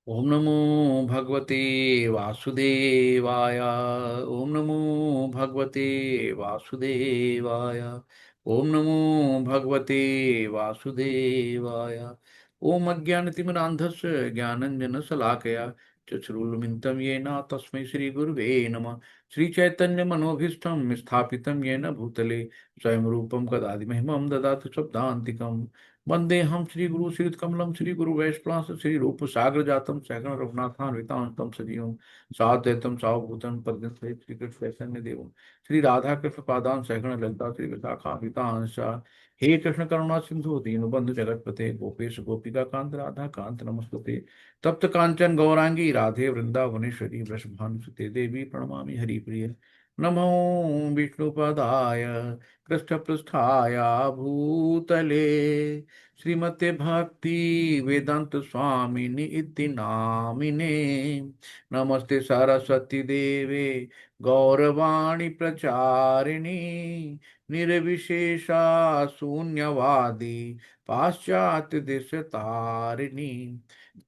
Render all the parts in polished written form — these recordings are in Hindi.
ओम नमो भगवते वासुदेवाय। ओम नमो भगवते वासुदेवाय। ओम नमो भगवते वासुदेवाय। ओम अज्ञानतिमिरान्धस्य ज्ञानञ्जनशलाकया चक्षुरुन्मिलितं येन तस्मै श्रीगुरुवे नमः। श्रीचैतन्यमनोभीष्टं स्थापितं येन भूतले स्वयं रूपं कदादि महिमं ददाति शब्दान्तिकम्। वंदेहम श्री गुरु श्रीकमलम श्री गुरु वैष्णव श्री रूप सागर जातम सैकन रघुनाथान्वितां तम सजीवम साद्वैतम सावभूतम पद्म सहित श्री कृष्ण चैतन्य देवम श्री राधा कृष्ण पादान सैकन ललिता श्री विशाखान्वितांशा। हे कृष्ण करुणा सिंधु दीनबंधु जगतपते गोपेश गोपिका कांत राधा कांत नमस्तुते। तप्त कांचन गौरांगी राधे वृंदावनेश्वरी वृषभानुसुते देवी प्रणमामि हरिप्रिय। नमो विष्णुपदाय कृष्णपृष्ठाय भूतले श्रीमते भक्ति वेदांत स्वामिनि इति नामिने। नमस्ते सरस्वती देवे गौरवाणी प्रचारिणी निर्विशेषा शून्यवादी पाश्चात्य देश तारिणी।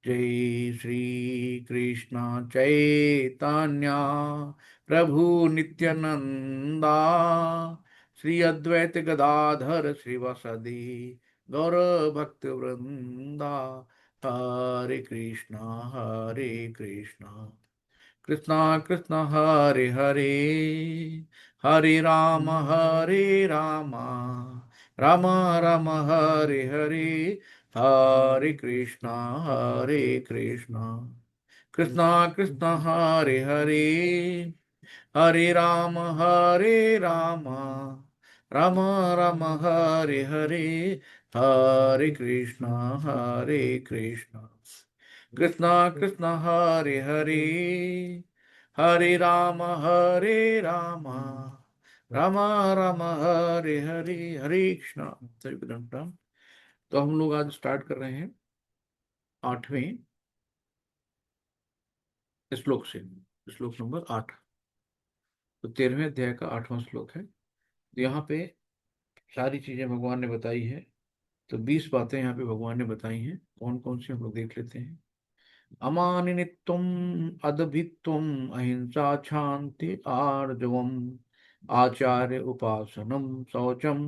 जय श्री कृष्ण चैतन्य प्रभु नित्यानंदा श्री अद्वैत गदाधर श्रीवासदि गौर भक्त वृंदा। हरे कृष्णा कृष्णा कृष्णा हरे हरे हरे राम राम राम हरे हरे। हरे कृष्णा कृष्णा कृष्णा हरे हरे हरे राम राम राम हरे हरे। हरे कृष्णा कृष्णा कृष्णा हरे राम राम राम हरे हरे। हरे कृष्णा। सभी को दंड प्रणाम। तो हम लोग आज स्टार्ट कर रहे हैं 8वें श्लोक से। श्लोक नंबर 8। तो 13वें अध्याय का 8वां श्लोक है। तो यहाँ पे सारी चीजें भगवान ने बताई है। तो 20 बातें यहाँ पे भगवान ने बताई हैं। कौन कौन सी हम लोग देख लेते हैं। अमानित्वम अदभित्वम अहिंसा क्षांति आर्जवम आचार्य उपासनम शौचम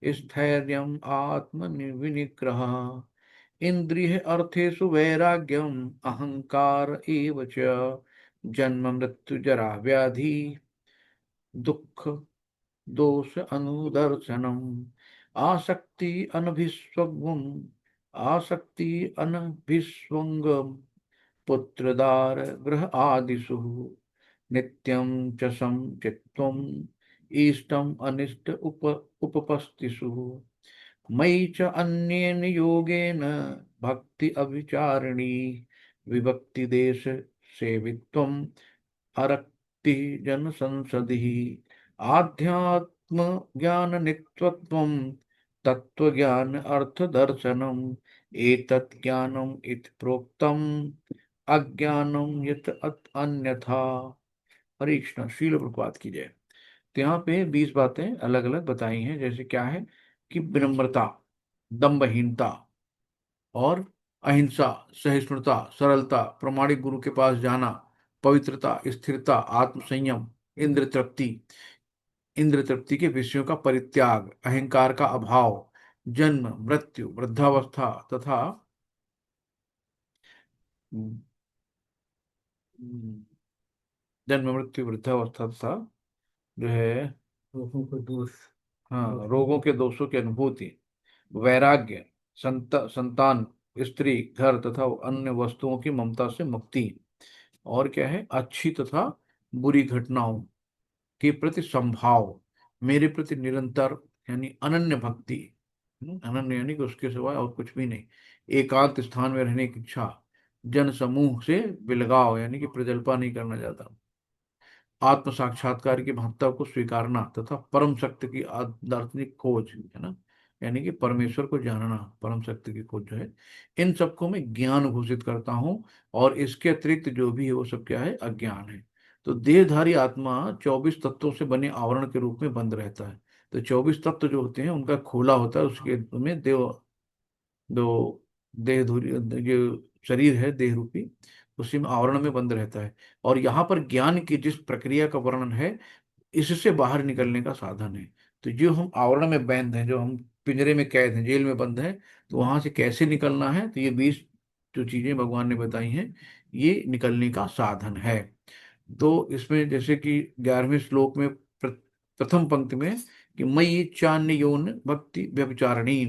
स्थैर्यम आत्मविनिग्रह इंद्रिय अर्थेषु वैराग्यम अहंकार एव च जन्म मृत्यु जरा व्याधि दुख दोष अनुदर्शनम आसक्ति अनभिस्वंगम आसक्ति अनभिस्वंगम पुत्रदार गृह आदिषु नित्यं च संचित्वम् इष्टम् अनिष्ट उपपस्तिषु मयि च अन्येन योगेन भक्ति अविचारिणी विभक्ति देश सेवित्वम् अरक्ति जन संसदि आध्यात्म ज्ञान नित्यत्वं तत्व ज्ञान अर्थ दर्शनम एतत् ज्ञानम इति प्रोक्तम अज्ञानम यत अन्यथा। हरे कृष्ण। श्रील प्रभुपाद की जय। तो यहाँ पे 20 बातें अलग अलग बताई हैं। जैसे क्या है कि विनम्रता, दम्भहीनता और अहिंसा, सहिष्णुता, सरलता, प्रामाणिक गुरु के पास जाना, पवित्रता, स्थिरता, आत्म संयम, इंद्र तृप्ति, इंद्र तृप्ति के विषयों का परित्याग, अहंकार का अभाव, जन्म मृत्यु वृद्धावस्था तथा जन्म मृत्यु वृद्धावस्था तथा जो है रोगों के दोष, हाँ रोगों के दोषों की अनुभूति, वैराग्य, संतान, स्त्री, घर तथा अन्य वस्तुओं की ममता से मुक्ति। और क्या है, अच्छी तथा बुरी घटनाओं के प्रति संभाव, मेरे प्रति निरंतर यानी अनन्य भक्ति। अनन्य यानी कि उसके सिवाय और कुछ भी नहीं। एकांत स्थान में रहने की इच्छा, जन समूह से विलगाव यानी कि प्रजल्पा नहीं करना चाहता, आत्म साक्षात्कार की महत्ता को स्वीकारना तथा परम शक्ति की दार्शनिक खोज है ना, यानी कि परमेश्वर को जानना, परम शक्ति की खोज जो है, इन सबको मैं ज्ञान घोषित करता हूँ। और इसके अतिरिक्त जो भी है वो सब क्या है, अज्ञान है। तो देहधारी आत्मा 24 तत्वों से बने आवरण के रूप में बंद रहता है। तो 24 तत्व जो होते हैं उनका खोला होता है, उसके में देव दो देह धुरी ये शरीर है देह रूपी, उसी में आवरण में बंद रहता है। और यहाँ पर ज्ञान की जिस प्रक्रिया का वर्णन है, इससे बाहर निकलने का साधन है। तो जो हम आवरण में बंद हैं, जो हम पिंजरे में कैद हैं, जेल में बंद हैं, तो वहां से कैसे निकलना है, तो ये 20 जो चीजें भगवान ने बताई हैं, ये निकलने का साधन है। तो इसमें जैसे कि 11वें श्लोक में प्रथम पंक्ति में कि मयि चान्य योन भक्ति व्यभिचारिणी,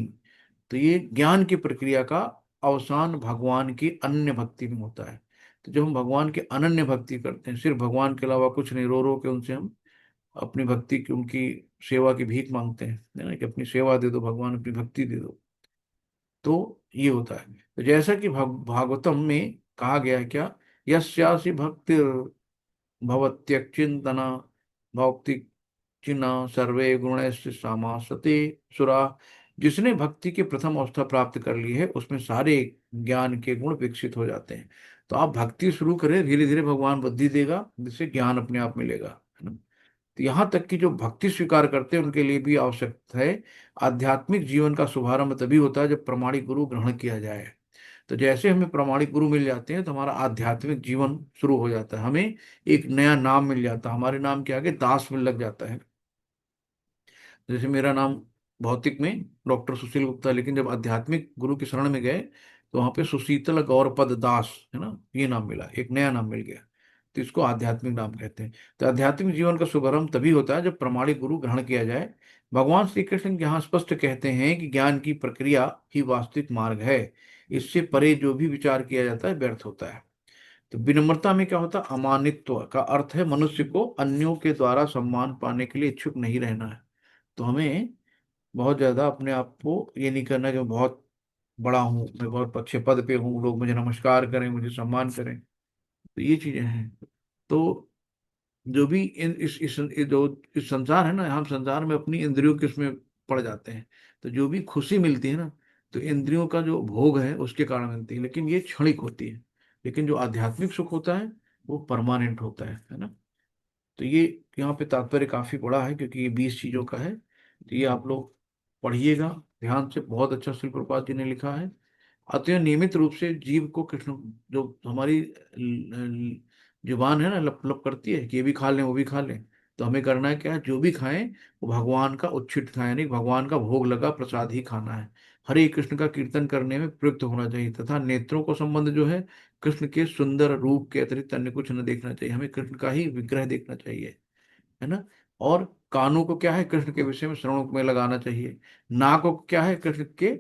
तो ये ज्ञान की प्रक्रिया का अवसान भगवान की अन्य भक्ति में होता है। तो जब हम भगवान की अनन्य भक्ति करते हैं, सिर्फ भगवान के अलावा कुछ नहीं, रो रो के उनसे हम अपनी भक्ति की, उनकी सेवा की भीख मांगते हैं, है ना, कि अपनी सेवा दे दो भगवान, अपनी भक्ति दे दो, तो ये होता है। तो जैसा कि भागवतम में कहा गया है क्या, यस्यासि भक्ति भवत्यचिंतना भक्ति चिन्ह सर्वे गुणैश्च समासते सुरा, जिसने भक्ति की प्रथम अवस्था प्राप्त कर ली है, उसमें सारे ज्ञान के गुण विकसित हो जाते हैं। तो आप भक्ति शुरू करें, धीरे धीरे भगवान बुद्धि देगा, जिससे ज्ञान अपने आप मिलेगा, है ना। तो यहाँ तक कि जो भक्ति स्वीकार करते हैं उनके लिए भी आवश्यकता है। आध्यात्मिक जीवन का शुभारंभ तभी होता है जब प्रामाणिक गुरु ग्रहण किया जाए। तो जैसे हमें प्रामाणिक गुरु मिल जाते हैं, तो हमारा आध्यात्मिक जीवन शुरू हो जाता है, हमें एक नया नाम मिल जाता है, हमारे नाम के आगे दास में लग जाता है। जैसे मेरा नाम भौतिक में डॉक्टर सुशील गुप्ता, लेकिन जब आध्यात्मिक गुरु की शरण में गए, तो वहां पे सुशीतल गौरपद दास, है ना, ये नाम मिला, एक नया नाम मिल गया। तो इसको आध्यात्मिक नाम कहते हैं। तो आध्यात्मिक जीवन का शुभारंभ तभी होता है जब प्रामाणिक गुरु ग्रहण किया जाए। भगवान श्री कृष्ण यहाँ स्पष्ट कहते हैं कि ज्ञान की प्रक्रिया ही वास्तविक मार्ग है, इससे परे जो भी विचार किया जाता है व्यर्थ होता है। तो विनम्रता में क्या होता है, अमानित्व का अर्थ है मनुष्य को अन्यों के द्वारा सम्मान पाने के लिए इच्छुक नहीं रहना है। तो हमें बहुत ज्यादा अपने आप को ये नहीं करना कि मैं बहुत बड़ा हूँ, मैं बहुत अच्छे पद पे हूँ, लोग मुझे नमस्कार करें, मुझे सम्मान करें। तो ये चीजें हैं। तो जो भी इन ये जो इस संसार है ना, हम संसार में अपनी इंद्रियों के उसमें पड़ जाते हैं। तो जो भी खुशी मिलती है ना, तो इंद्रियों का जो भोग है उसके कारण मिलती है, लेकिन ये क्षणिक होती है। लेकिन जो आध्यात्मिक सुख होता है वो परमानेंट होता है ना। तो ये यहाँ पे तात्पर्य काफी बड़ा है, क्योंकि ये 20 चीजों का है। तो ये आप लोग पढ़िएगा ध्यान से, बहुत अच्छा श्री प्रभुपाद जी ने लिखा है। अतः नियमित रूप से जीव को कृष्ण, जो हमारी जुबान है ना, लप लप करती है कि ये भी खा लें वो भी खा लें, तो हमें करना है क्या है, जो भी खाएं वो भगवान का उच्छिष्ट खाएं, यानी भगवान का भोग लगा प्रसाद ही खाना है। हरे कृष्ण का कीर्तन करने में प्रयुक्त होना चाहिए, तथा नेत्रों को संबंध जो है, कृष्ण के सुंदर रूप के अतिरिक्त अन्य कुछ न देखना चाहिए, हमें कृष्ण का ही विग्रह देखना चाहिए, है ना। और कानों को क्या है, कृष्ण के विषय में श्रवण में लगाना चाहिए। नाकों को क्या है, कृष्ण के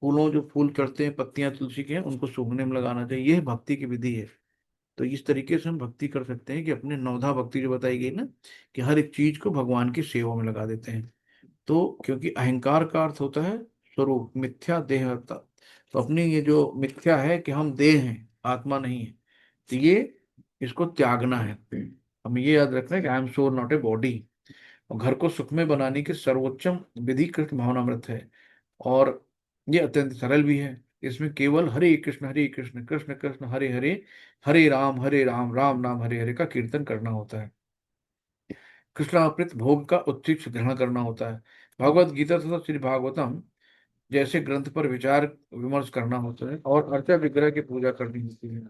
फूलों, जो फूल चढ़ते हैं, पत्तियां तुलसी के हैं, उनको सूंघने में लगाना चाहिए। यह भक्ति की विधि है। तो इस तरीके से हम भक्ति कर सकते हैं कि अपने नवधा भक्ति जो बताई गई ना, कि हर एक चीज को भगवान की सेवा में लगा देते हैं। तो क्योंकि अहंकार का अर्थ होता है स्वरूप, मिथ्या देहता। तो अपनी ये जो मिथ्या है कि हम देह हैं, आत्मा नहीं है, तो ये इसको त्यागना है। हमें ये याद रखना है कि I am soul not a body. और घर को सुखमय बनाने की सर्वोच्चम विधि कृष्ण भावनामृत है। और ये अत्यंत सरल भी है। इसमें केवल हरे कृष्ण कृष्ण कृष्ण हरे हरे, हरे राम राम राम हरे हरे का कीर्तन करना होता है। कृष्णार्पित भोग का उच्चिष्ट ग्रहण करना होता है। भगवत गीता तथा श्री भागवतम जैसे ग्रंथ पर विचार विमर्श करना होता है, और अर्चा विग्रह की पूजा करनी होती है।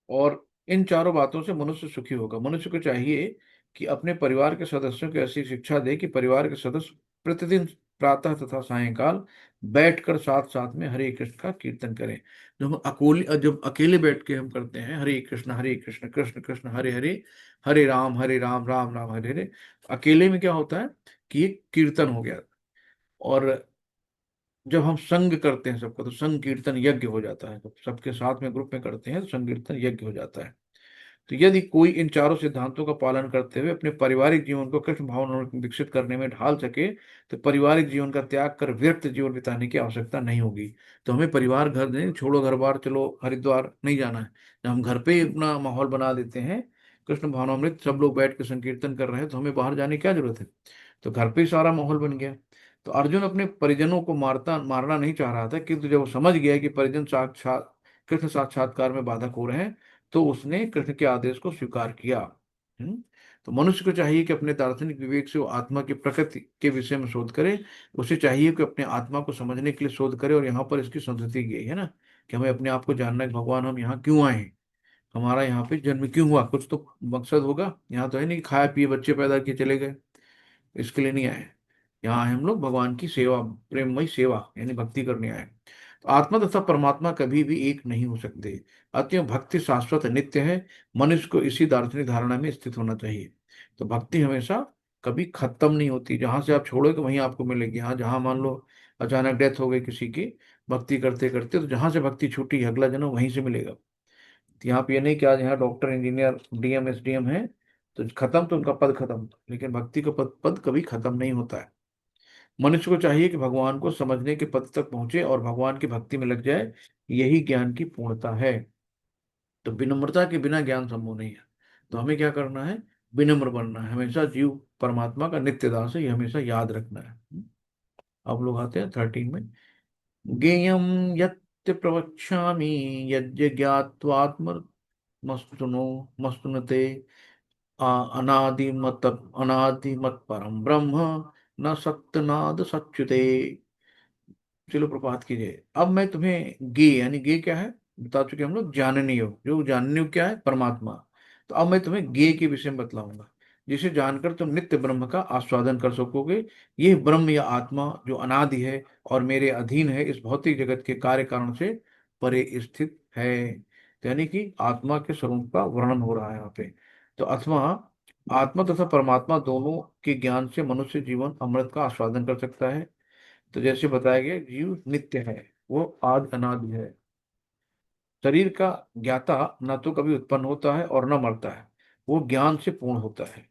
और इन चारों बातों से मनुष्य सुखी होगा। मनुष्य को चाहिए कि अपने परिवार के सदस्यों को ऐसी शिक्षा दे कि परिवार के सदस्य प्रतिदिन प्रातः तथा सायंकाल बैठकर साथ साथ में हरे कृष्ण का कीर्तन करें। जब अकेले बैठ के हम करते हैं हरे कृष्ण कृष्ण कृष्ण हरे हरे, हरे राम राम राम हरे हरे, अकेले में क्या होता है कि ये कीर्तन हो गया। और जब हम संग करते हैं सबका, तो संग कीर्तन यज्ञ हो जाता है। जब सबके साथ में ग्रुप में करते हैं तो संग कीर्तन यज्ञ हो जाता है। तो यदि कोई इन चारों सिद्धांतों का पालन करते हुए अपने पारिवारिक जीवन को कृष्ण भावना में विकसित करने में ढाल सके, तो पारिवारिक जीवन का त्याग कर व्यक्त जीवन बिताने की आवश्यकता नहीं होगी। तो हमें परिवार घर नहीं, छोड़ो घर बार चलो हरिद्वार नहीं जाना है। जब हम घर पे ही अपना माहौल बना देते हैं, कृष्ण भावनामृत सब लोग बैठ के संकीर्तन कर रहे हैं, तो हमें बाहर जाने की क्या जरूरत है। तो घर पे ही सारा माहौल बन गया। तो अर्जुन अपने परिजनों को मारना नहीं चाह रहा था, किंतु जब वो समझ गया कि परिजन साक्षात कृष्ण साक्षात्कार में बाधक हो रहे हैं, तो उसने कृष्ण के आदेश को स्वीकार किया। हम्म? तो मनुष्य को चाहिए कि अपने दार्शनिक विवेक से वो आत्मा की प्रकृति के विषय में शोध करे। उसे चाहिए कि अपने आत्मा को समझने के लिए शोध करे, और यहाँ पर इसकी संस्कृति की है ना, कि हमें अपने आप को जानना है कि भगवान हम यहाँ क्यों आए हैं, हमारा यहाँ पे जन्म क्यों हुआ, कुछ तो मकसद होगा। यहाँ तो है नहीं कि खाया पिए बच्चे पैदा किए चले गए, इसके लिए नहीं आए। यहाँ आए हम लोग भगवान की सेवा, प्रेममय सेवा यानी भक्ति करने आए। तो आत्मा तथा परमात्मा कभी भी एक नहीं हो सकते। अतः भक्ति शाश्वत नित्य है। मनुष्य को इसी दार्शनिक धारणा में स्थित होना चाहिए। तो भक्ति हमेशा कभी खत्म नहीं होती, जहां से आप छोड़ोगे वहीं आपको मिलेगी। हाँ, जहां मान लो अचानक डेथ हो गई किसी की भक्ति करते करते, तो जहां से भक्ति छूटी अगला जन्म वहीं से मिलेगा। तो यहाँ पे ये नहीं कि आज यहाँ डॉक्टर इंजीनियर डीएम एसडीएम है तो खत्म, तो उनका पद खत्म, लेकिन भक्ति का पद पद कभी खत्म नहीं होता है। मनुष्य को चाहिए कि भगवान को समझने के पद तक पहुंचे और भगवान की भक्ति में लग जाए, यही ज्ञान की पूर्णता है। तो विनम्रता के बिना ज्ञान संभव नहीं है। तो हमें क्या करना है, विनम्र बनना है, हमेशा जीव परमात्मा का नित्य दास है, ये हमेशा याद रखना है। अब लोग आते हैं 13 में। ज्ञेयं यत्ते प्रवक्ष्यामि यज्ञ ज्ञात्वात्म मस्तुनो मस्तुनते अनादिमत परम ब्रह्म न सत्यनाद सच्युते। चलो प्रभात कीजिए। अब मैं तुम्हें गे यानी गे क्या है बता चुके हम लोग, जानने हो, जो जानने हो क्या है परमात्मा। तो अब मैं तुम्हें गे के विषय में बतलाऊंगा, जिसे जानकर तुम नित्य ब्रह्म का आस्वादन कर सकोगे। यह ब्रह्म या आत्मा जो अनादि है और मेरे अधीन है, इस भौतिक जगत के कार्य कारण से परे स्थित है। तो यानी कि आत्मा के स्वरूप का वर्णन हो रहा है यहाँ पे। तो आत्मा आत्मा तथा परमात्मा दोनों के ज्ञान से मनुष्य जीवन अमृत का आस्वादन कर सकता है। तो जैसे बताया गया, जीव नित्य है, वो आदि अनादि है। शरीर का ज्ञाता न तो कभी उत्पन्न होता है और न मरता है, वो ज्ञान से पूर्ण होता है।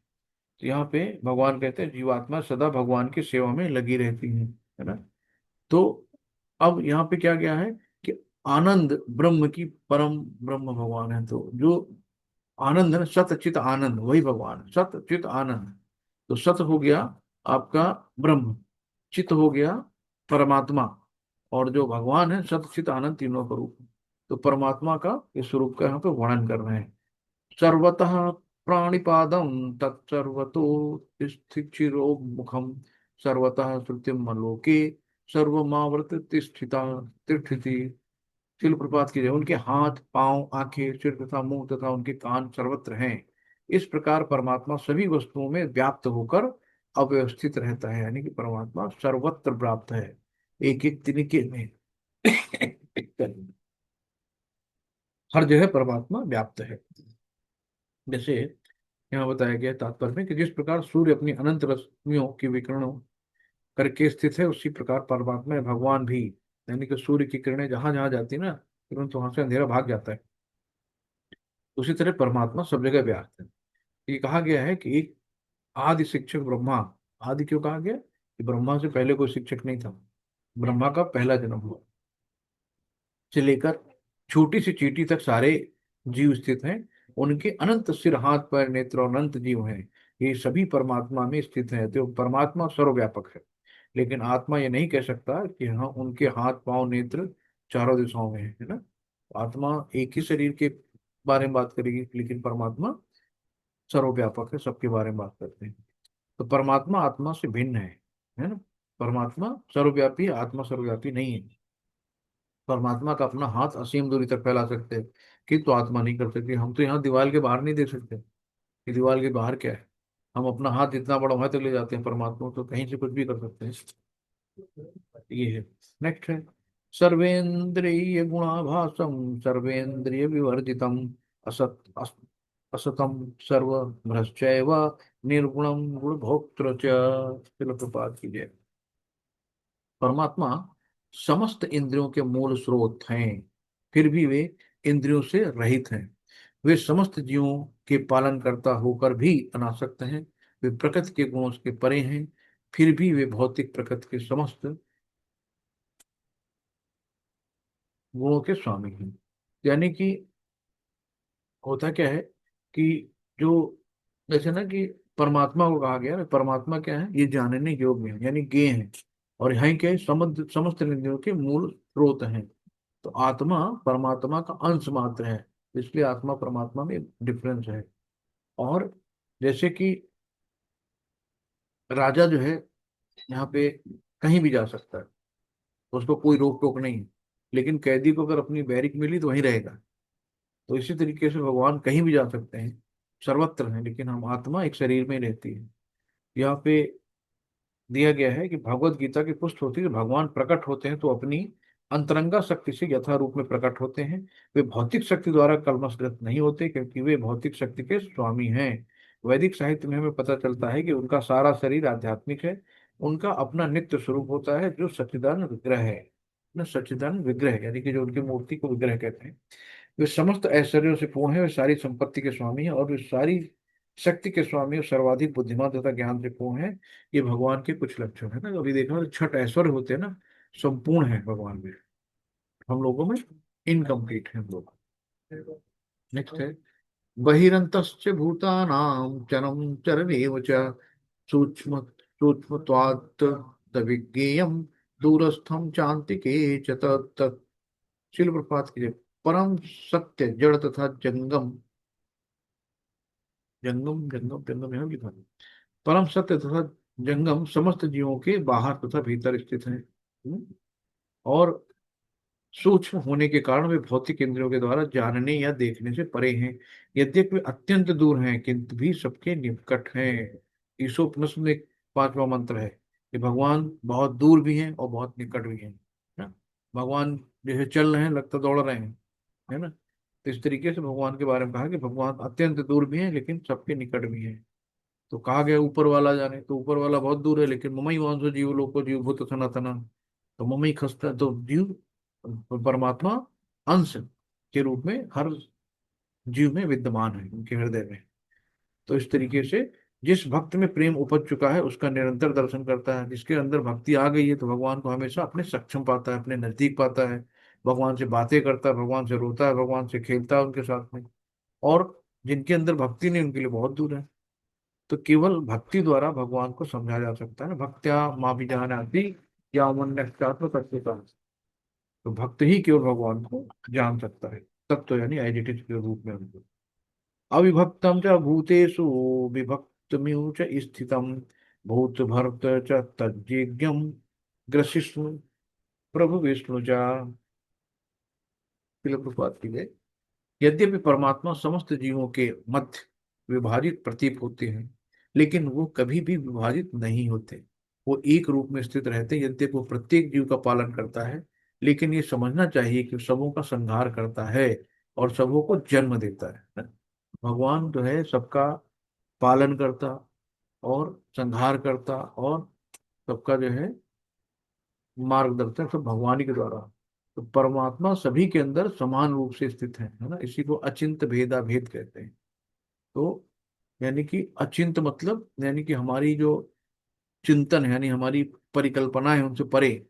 तो यहाँ पे भगवान कहते हैं जीवात्मा सदा भगवान की सेवा में लगी रहती है ना। तो अब यहाँ पे क्या गया है कि आनंद ब्रह्म की परम ब्रह्म भगवान है। तो जो आनंद है ना, सत चित आनंद, वही भगवान है, सत चित आनंद। तो सत हो गया आपका ब्रह्म, चित हो गया परमात्मा, और जो भगवान है सत चित आनंद, तीनों का रूप। तो परमात्मा का इस स्वरूप का यहाँ पे वर्णन कर रहे हैं। सर्वतः प्राणिपादम तत्सर्वतो स्थिचिरो मुखम सर्वतः श्रुतिम लोके सर्वमावृत तिष्ठिता तिष्ठति। शिल प्रपात की जय। उनके हाथ पांव आंखें सिर तथा मुंह तथा उनके कान सर्वत्र हैं। इस प्रकार परमात्मा सभी वस्तुओं में व्याप्त होकर अव्यवस्थित रहता है, यानी कि परमात्मा सर्वत्र व्याप्त है, एक एक तिनके में हर जगह परमात्मा व्याप्त है। जैसे यहाँ बताया गया तात्पर्य में कि जिस प्रकार सूर्य अपनी अनंत रश्मियों की विकिरणों करके स्थित है, उसी प्रकार परमात्मा भगवान भी, यानी कि सूर्य की किरणें जहां जहां जाती है ना, तुरंत वहां से अंधेरा भाग जाता है। उसी तरह परमात्मा सब जगह व्याप्त है। ये कहा गया है कि एक आदि शिक्षक ब्रह्मा। आदि क्यों कहा गया कि ब्रह्मा से पहले कोई शिक्षक नहीं था, ब्रह्मा का पहला जन्म हुआ, से लेकर छोटी सी चींटी तक सारे जीव स्थित हैं। उनके अनंत सिर हाथ पैर नेत्र और अनंत जीव हैं, ये सभी परमात्मा में स्थित हैं। तो परमात्मा सर्वव्यापक है। लेकिन आत्मा ये नहीं कह सकता कि हाँ उनके हाथ पांव नेत्र चारों दिशाओं में है ना। आत्मा एक ही शरीर के बारे में बात करेगी, लेकिन परमात्मा सर्वव्यापक है, सबके बारे में बात करते हैं। तो परमात्मा आत्मा से भिन्न है ना। परमात्मा सर्वव्यापी है, आत्मा सर्वव्यापी नहीं है। परमात्मा का अपना हाथ असीम दूरी तक फैला सकते हैं, किंतु आत्मा नहीं कर सकती। हम तो यहाँ दीवार के बाहर नहीं देख सकते कि दीवार के बाहर क्या है। हम अपना हाथ जितना बड़ा वहां तक ले जाते हैं, परमात्मा तो कहीं से कुछ भी कर सकते हैं। ये है। नेक्स्ट है सर्वेंद्रिय गुणाभासम सर्वेंद्रिय विवर्जितम असत असतम सर्व भ्रश्चैव निर्गुणम गुण भोक्तृ च। कीजिए। परमात्मा समस्त इंद्रियों के मूल स्रोत हैं, फिर भी वे इंद्रियों से रहित हैं। वे समस्त जीवों के पालन करता होकर भी अनासक्त हैं। वे प्रकृति के गुणों के परे हैं, फिर भी वे भौतिक प्रकृति के समस्त गुणों के स्वामी हैं। यानी कि होता क्या है कि जो जैसे ना कि परमात्मा को कहा गया ना, परमात्मा क्या है, ये जानने योग्य है यानी ज्ञेय है। और यहाँ क्या है, समस्त समस्त इंद्रियों के मूल स्रोत हैं। तो आत्मा परमात्मा का अंश मात्र है, इसलिए आत्मा परमात्मा में डिफरेंस है। और जैसे कि राजा जो है यहाँ पे कहीं भी जा सकता है, उसको कोई रोक टोक नहीं है, लेकिन कैदी को अगर अपनी बैरिक मिली तो वहीं रहेगा। तो इसी तरीके से भगवान कहीं भी जा सकते हैं, सर्वत्र हैं, लेकिन हम आत्मा एक शरीर में ही रहती है। यहाँ पे दिया गया है कि भगवत गीता की पुष्ट होती है कि भगवान प्रकट होते हैं तो अपनी अंतरंगा शक्ति से यथा रूप में प्रकट होते हैं। वे भौतिक शक्ति द्वारा कलमशग्रस्त नहीं होते, क्योंकि वे भौतिक शक्ति के स्वामी हैं। वैदिक साहित्य में हमें पता चलता है कि उनका सारा शरीर आध्यात्मिक है। उनका अपना नित्य स्वरूप होता है जो सच्चिदानंद विग्रह है। ना, सच्चिदानंद विग्रह यानी कि जो उनकी मूर्ति को विग्रह कहते हैं। वे समस्त ऐश्वर्यों से पूर्ण है, वे सारी संपत्ति के स्वामी हैं, और वे सारी शक्ति के स्वामी और सर्वाधिक बुद्धिमान तथा ज्ञान से पूर्ण है। ये भगवान के कुछ लक्षण है ना। अभी देखा तो छठ ऐश्वर्य होते हैं ना, संपूर्ण है भगवान में, हम लोगों में इनकम्प्लीट है हम लोग। नेक्स्ट है, बहिरंतश्च भूतानां चरम चरमेव च सूक्ष्म सूक्ष्मत्वात् तविज्ञेयम् दूरस्थं चान्तिके च तत्। शिल प्रपात कीजिए। परम सत्य जड़ तथा जंगम, जंगम जंगम जंगम यहाँ लिखा है। परम सत्य तथा जंगम समस्त जीवों के बाहर तथा भीतर स्थित है। और सूक्ष्म होने के कारण वे भौतिक इंद्रियों के द्वारा जानने या देखने से परे हैं। यद्यपि वे अत्यंत दूर हैं किंतु भी सबके निकट हैं। ईशोपनिषद में एक पांचवा मंत्र है कि भगवान बहुत दूर भी हैं और बहुत निकट भी हैं, ना। भगवान जैसे चल रहे हैं लगता दौड़ रहे हैं, है ना। तो इस तरीके से भगवान के बारे में कहा कि भगवान अत्यंत दूर भी हैं लेकिन सबके निकट भी हैं। तो कहा गया ऊपर वाला जाने, तो ऊपर वाला बहुत दूर है, लेकिन ममई वांसो जीव लोको जीव भूत सनातना। तो ममई खसता तो जीव, परमात्मा अंश के रूप में हर जीव में विद्यमान है, उनके हृदय में। तो इस तरीके से जिस भक्त में प्रेम उपज चुका है उसका निरंतर दर्शन करता है। जिसके अंदर भक्ति आ गई है तो भगवान को हमेशा अपने सक्षम पाता है, अपने नजदीक पाता है। भगवान से बातें करता है, भगवान से रोता है, भगवान से खेलता है उनके साथ में। और जिनके अंदर भक्ति नहीं उनके लिए बहुत दूर है। तो केवल भक्ति द्वारा भगवान को समझा जा सकता है। भक्त्या माँ भी जानाति या अमन्यत्म तत्व। तो भक्त ही केवल भगवान को जान सकता है, तत्व यानी आइडेंटिटी के रूप में उनको। अविभक्तम च भूतेषु विभक्तमिव च स्थितम भूत भर्त च तज्ज्ञम ग्रसिष्णु प्रभु विष्णु च। प्रभुपाद की जय। यद्यपि परमात्मा समस्त जीवों के मध्य विभाजित प्रतीत होते हैं, लेकिन वो कभी भी विभाजित नहीं होते। वो एक रूप में स्थित रहते हैं। यद्यपि वो प्रत्येक जीव का पालन करता है, लेकिन ये समझना चाहिए कि सबों का संहार करता है और सबों को जन्म देता है। भगवान जो है सबका पालन करता और संहार करता और सबका जो है मार्गदर्शन सब भगवान ही के द्वारा। तो परमात्मा सभी के अंदर समान रूप से स्थित है ना। इसी को अचिंत भेदा भेद कहते हैं। तो यानी कि अचिंत मतलब यानी कि हमारी जो चिंतन है यानी हमारी परिकल्पना है उनसे परे,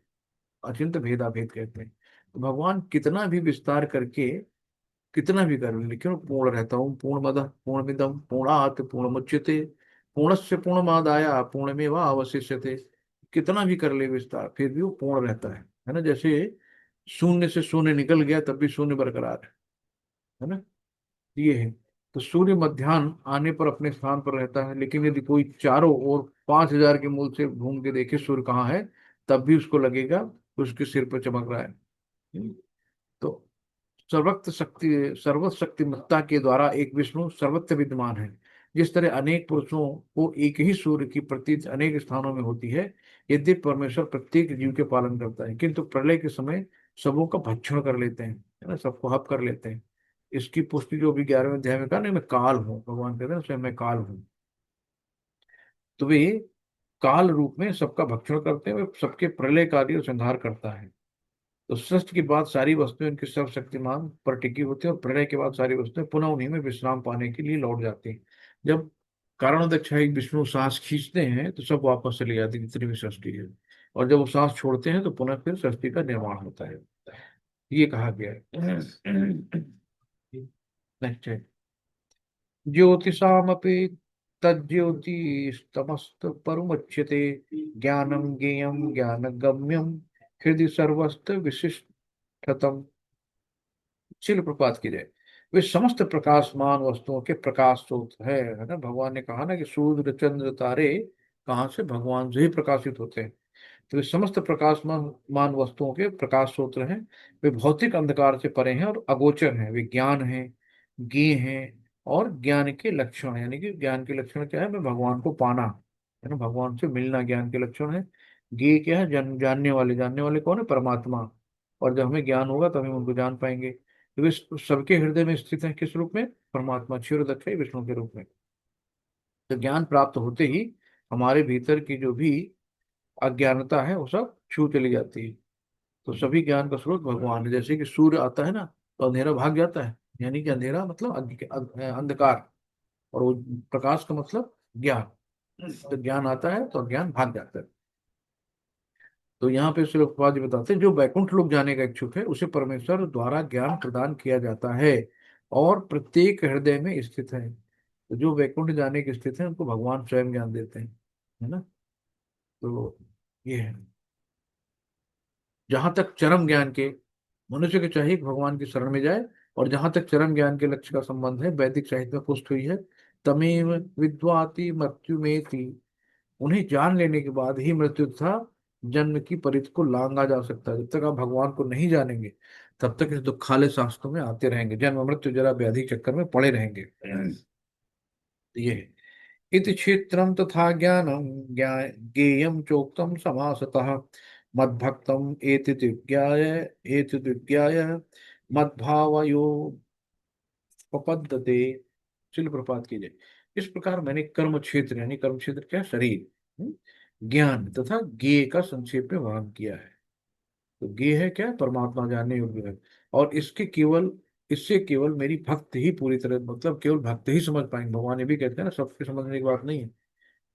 अचिंत भेदा भेद कहते हैं। तो भगवान कितना भी विस्तार करके कितना भी कर ले, लेकिन वो पूर्ण रहता हूँ। पूर्णमदः पूर्णमिदं पूर्णात् पूर्णमुच्यते पूर्णस्य पूर्णमादाय पूर्णमेवावशिष्यते। कितना भी कर ले विस्तार फिर भी वो पूर्ण रहता है ना। जैसे शून्य से शून्य निकल गया तब भी शून्य बरकरार है ना। ये है। तो सूर्य मध्याह्न आने पर अपने स्थान पर रहता है, लेकिन यदि कोई चारों ओर 5,000 के मूल से घूम के देखे सूर्य कहाँ है, तब भी उसको लगेगा कि उसके सिर पर चमक रहा है। तो सर्वशक्तिमत्ता के द्वारा एक विष्णु सर्वत्र विद्यमान है। जिस तरह अनेक पुरुषों को एक ही सूर्य की प्रतीति अनेक स्थानों में होती है, यद्यपि परमेश्वर प्रत्येक जीव के पालन करता है, किंतु प्रलय के समय सबों का भक्षण कर लेते हैं, है ना, सबको हप कर लेते हैं। इसकी पुष्टि जो भी 11वें अध्याय में कहा ना, मैं काल हूँ, भगवान कहते हैं स्वयं मैं काल हूँ। तो वे काल रूप में सबका भक्षण करते हैं, वे सबके प्रलयकारी और संहार करता है। तो सृष्टि के बाद सारी वस्तुएं उनके सर्वशक्तिमान पर टिकी होती है, और प्रलय के बाद सारी वस्तुएं पुनः उन्हीं में विश्राम पाने के लिए लौट जाती हैं। जब कारणोदक्षाई विष्णु सांस खींचते हैं तो सब वापस चली जाती है जितनी भी सृष्टि है, और जब वो सांस छोड़ते हैं तो पुनः फिर सृष्टि का निर्माण होता है। ये कहा गया है। नेक्स्ट है, ज्योतिषामपि तज्ज्योतिस्तमस्त परमुच्यते ज्ञानं ज्ञेयं ज्ञानगम्यं हृदि सर्वस्त विशिष्टतम। शिल प्रपात की जय। वे समस्त प्रकाशमान वस्तुओं के प्रकाश स्रोत है ना। भगवान ने कहा ना कि सूर्य चंद्र तारे कहाँ से, भगवान से ही प्रकाशित होते हैं। तो वे समस्त प्रकाशमान मान वस्तुओं के प्रकाश स्रोत हैं। वे भौतिक अंधकार से परे हैं और अगोचर हैं। वे ज्ञान हैं, ज्ञेय हैं और ज्ञान के लक्षण हैं। यानी कि ज्ञान के लक्षण क्या है? मैं भगवान को पाना, है ना, भगवान से मिलना ज्ञान के लक्षण है। ज्ञेय क्या है? जानने वाले, जानने वाले कौन है? परमात्मा। और जब हमें ज्ञान होगा तब हम उनको जान पाएंगे। तो वे सबके हृदय में स्थित है, किस रूप में? परमात्मा क्षीरोदक है विष्णु के रूप में। तो ज्ञान प्राप्त होते ही हमारे भीतर की जो भी अज्ञानता है वो सब छू चली जाती है। तो सभी ज्ञान का स्रोत भगवान है। जैसे कि सूर्य आता है ना तो अंधेरा भाग जाता है, यानी कि अंधेरा मतलब अंधकार, और वो प्रकाश का मतलब ज्ञान। तो ज्ञान आता है तो अज्ञान भाग जाता है। तो यहाँ पे श्री प्रभुपाद जी बताते हैं, जो वैकुंठ लोक जाने का इच्छुक है उसे परमेश्वर द्वारा ज्ञान प्रदान किया जाता है और प्रत्येक हृदय में स्थित है। तो जो वैकुंठ जाने के स्थित है उनको भगवान स्वयं ज्ञान देते हैं, है ना। तो ये है। जहां तक चरम ज्ञान के, मनुष्य को चाहिए कि भगवान की शरण में जाए। और जहां तक चरम ज्ञान के लक्ष्य का संबंध है, वैदिक साहित्य में पुष्ट हुई है, तमेव विद्वाति मृत्यु में थी। उन्हें जान लेने के बाद ही मृत्यु तथा जन्म की परिधि को लांघा जा सकता है। जब तक आप भगवान को नहीं जानेंगे तब तक इस दुखाले शास्त्रों में आते रहेंगे, जन्म मृत्यु जरा व्याधि चक्कर में पड़े रहेंगे। ये है। इति क्षेत्रम तथा ज्ञानम ज्ञेयम चोक्तम समासतः मद्भक्तम एतद्विज्ञाय मद्भावयो उपपद्यते। चिल प्रपात कीजिए। इस प्रकार मैंने कर्म क्षेत्र, यानी कर्म क्षेत्र क्या? शरीर, ज्ञान तथा ज्ञेय का संक्षेप में वर्णन किया है। तो ज्ञेय है क्या? परमात्मा जानने योग्य है। और इससे केवल मेरी भक्त ही पूरी तरह, मतलब केवल भक्त ही समझ पाएंगे। भगवान ये भी कहते हैं ना, सबके समझने की बात नहीं है,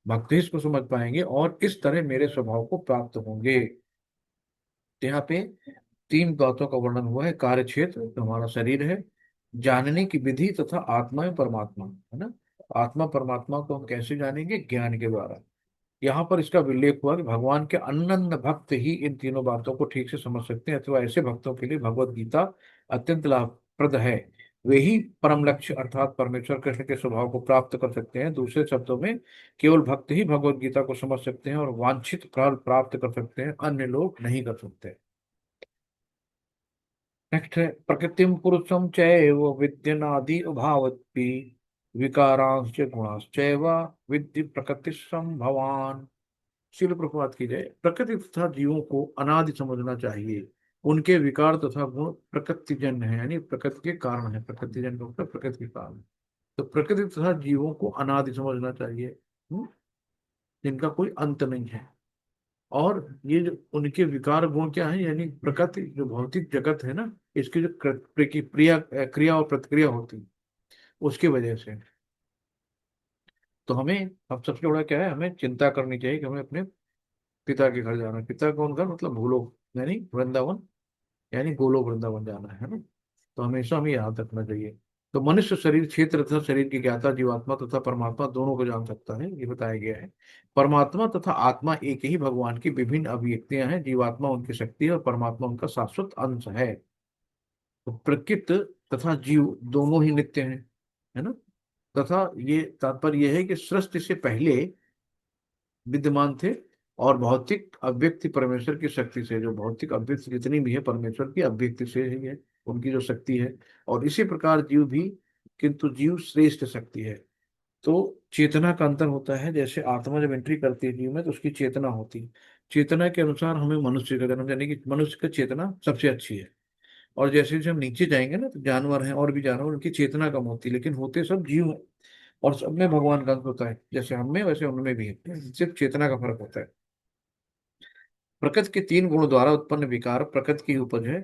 भक्त ही इसको समझ पाएंगे और इस तरह मेरे स्वभाव को प्राप्त होंगे। तो यहाँ पे तीन बातों का वर्णन हुआ है। कार्य क्षेत्र जो हमारा शरीर है, जानने की विधि तथा आत्मा में परमात्मा, है ना। आत्मा परमात्मा को हम कैसे जानेंगे? ज्ञान के द्वारा। यहाँ पर इसका उल्लेख हुआ कि भगवान के अनन्य भक्त ही इन तीनों बातों को ठीक से समझ सकते हैं, अथवा ऐसे भक्तों के लिए भगवत गीता अत्यंत लाभप्रद है। वे ही परम लक्ष्य अर्थात परमेश्वर कृष्ण के स्वभाव को प्राप्त कर सकते हैं। दूसरे शब्दों में, केवल भक्त ही भगवत गीता को समझ सकते हैं और वांछित फल प्राप्त कर सकते हैं, अन्य लोग नहीं कर सकते। नेक्स्ट है, प्रकृतिम पुरुषम चैव विद्यनादि उभावपि विकारांश्च गुणाश्चैव विद्धि प्रकृति संभवान। शील प्रभात की जय। प्रकृति तथा जीवों को अनादि समझना चाहिए। उनके विकार तथा गुण प्रकृति जन्य है, यानी प्रकृति के कारण है। प्रकृति जन्य मतलब प्रकृति के कारण। तो प्रकृति तथा जीवों को अनादि समझना चाहिए, जिनका कोई अंत नहीं है। और ये जो उनके विकार गुण क्या है, यानी प्रकृति जो भौतिक जगत है ना, इसकी जो क्रिया और प्रतिक्रिया होती है उसकी वजह से। तो हमें, अब सबसे बड़ा क्या है, हमें चिंता करनी चाहिए कि हमें अपने पिता के घर जाना है। पिता कौन? घर मतलब भूलोक, यानी वृंदावन, यानी गोलोक वृंदावन जाना है ना। तो हमेशा हमें याद रखना चाहिए। तो मनुष्य शरीर क्षेत्र तथा शरीर की ज्ञाता जीवात्मा तथा परमात्मा दोनों को जान सकता है, ये बताया गया है। परमात्मा तथा आत्मा एक ही भगवान की विभिन्न अभिव्यक्तियां हैं। जीवात्मा उनकी शक्ति है और परमात्मा उनका शाश्वत अंश है। तो प्रकृति तथा जीव दोनों ही नित्य हैं, है ना। तथा ये तात्पर्य यह है कि सृष्टि से पहले विद्यमान थे और भौतिक अव्यक्ति परमेश्वर की शक्ति से, जो भौतिक अव्यक्ति जितनी भी है परमेश्वर की अव्यक्ति से ही है, उनकी जो शक्ति है। और इसी प्रकार जीव भी, किंतु जीव श्रेष्ठ शक्ति है। तो चेतना का अंतर होता है। जैसे आत्मा जब एंट्री करती है जीव में तो उसकी चेतना होती है। चेतना के अनुसार हमें मनुष्य का जन्म, यानी कि मनुष्य की चेतना सबसे अच्छी है। और जैसे जैसे हम नीचे जाएंगे ना तो जानवर हैं, और भी जानवर, उनकी चेतना कम होती है, लेकिन होते सब जीव हैं। और सब में भगवान का अंश होता है, जैसे हम में वैसे उनमें भी है, सिर्फ चेतना का फर्क होता है। प्रकृति के तीन गुण द्वारा उत्पन्न विकार प्रकृति की उपज है।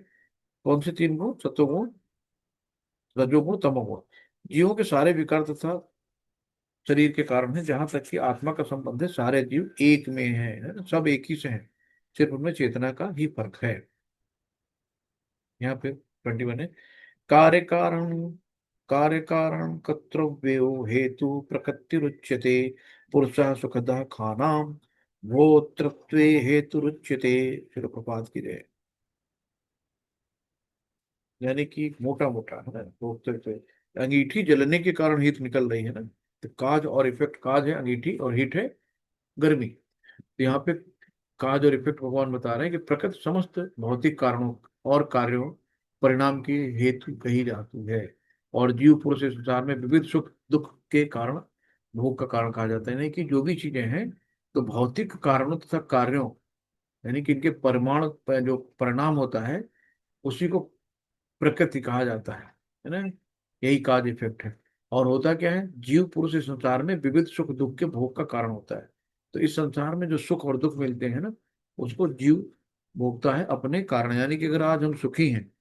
कौन से तीन गुण? सत्वगुण, रजोगुण, तमोगुण। जीवों के सारे विकार तथा शरीर के कारण है। जहां तक कि आत्मा का संबंध है, सारे जीव एक में है ना? सब एक ही से हैं, सिर्फ उनमें चेतना का ही फर्क है। यहाँ पे 21 है। कार्य कारण कार्य कारण कर्तव्यो हेतु प्रकृतिरुच्यते। पुरुषः सुखदः खानाम भोक्तृत्वे हेतुरुच्यते। फिर प्रपात की जय। यानी कि मोटा मोटा है ना, तो अंगीठी जलने के कारण हीट निकल रही है ना। तो काज और इफेक्ट, काज है अंगीठी और हीट है गर्मी। तो यहाँ पे काज और इफेक्ट भगवान बता रहे हैं कि प्रकृति समस्त भौतिक कारणों और कार्यों परिणाम की हेतु कही जाती है। और जीव पुरुष इस संसार में विविध सुख दुख के कारण भोग का कारण कहा जाता है। यानी कि जो भी चीजें हैं, तो भौतिक कारणों तथा कार्यों, यानी कि इनके परिमाण पर जो परिणाम होता है, उसी को प्रकृति कहा जाता है ना। यही काज इफेक्ट है। और होता क्या है, जीव पुरुष इस संसार में विविध सुख दुख के भोग का कारण होता है। तो इस संसार में जो सुख और दुख मिलते हैं ना, उसको जीव भोगता है अपने कारण। यानी कि अगर आज हम सुखी हैं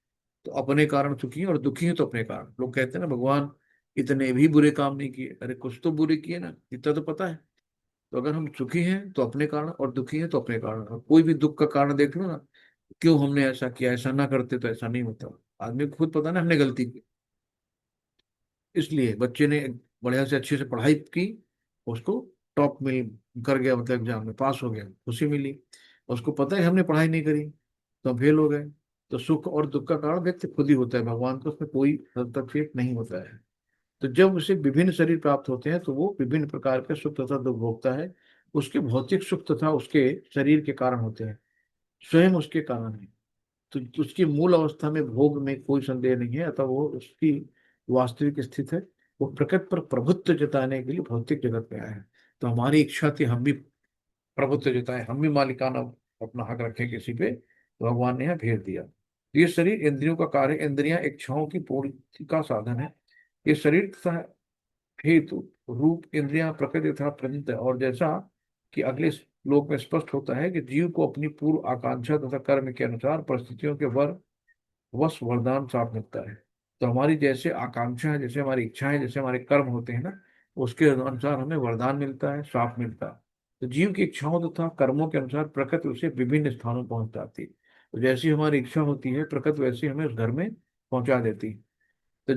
तो अपने कारण सुखी हैं, और दुखी हैं तो अपने कारण। लोग कहते हैं ना भगवान इतने भी बुरे काम नहीं किए, अरे कुछ तो बुरे किए ना, इतना तो पता है। तो अगर हम सुखी हैं तो अपने कारण, और दुखी हैं तो अपने कारण। और कोई भी दुख का कारण देख लो ना, क्यों हमने ऐसा किया, ऐसा ना करते तो ऐसा नहीं होता। आदमी को खुद पता ना हमने गलती की। इसलिए बच्चे ने बढ़िया से अच्छे से पढ़ाई की, उसको टॉप में कर गया, मतलब एग्जाम में पास हो गया, खुशी मिली। उसको पता है हमने पढ़ाई नहीं करी तो हम फेल हो गए। तो सुख और दुख का कारण व्यक्ति खुद ही होता है, भगवान को उसमें कोई हस्तक्षेप नहीं होता है। तो जब उसे विभिन्न शरीर प्राप्त होते हैं तो वो विभिन्न प्रकार के सुख तथा दुख भोगता है। उसके भौतिक सुख तथा उसके शरीर के कारण होते हैं, स्वयं उसके कारण है। तो उसकी मूल अवस्था में भोग में कोई संदेह नहीं है, अतः वो उसकी वास्तविक स्थिति है। वो प्रकृति पर प्रभुत्व जताने के लिए भौतिक जगत में आया है। तो हमारी इच्छा थी हम भी प्रभुत्व जताए, हम भी मालिकाना अपना हक रखें किसी पे, तो भगवान ने यहाँ भेज दिया। ये शरीर इंद्रियों का कार्य, इंद्रियां इच्छाओं की पूर्ति का साधन है। ये शरीर तथा हेतु रूप इंद्रियां प्रकृति तथा प्रकृति है। और जैसा कि अगले श्लोक में स्पष्ट होता है कि जीव को अपनी पूर्व आकांक्षा तथा कर्म के अनुसार परिस्थितियों के वश वरदान साफ मिलता है। तो हमारी जैसे आकांक्षा है, जैसे हमारी इच्छा है, जैसे हमारे कर्म होते हैं ना, उसके अनुसार हमें वरदान मिलता है, साफ मिलता है। तो जीव की इच्छाओं तथा कर्मों के अनुसार प्रकृति उसे विभिन्न स्थानों पहुंचाती है। तो जैसी हमारी इच्छा होती है, प्रकृति वैसे हमें उस घर में पहुंचा देती है। तो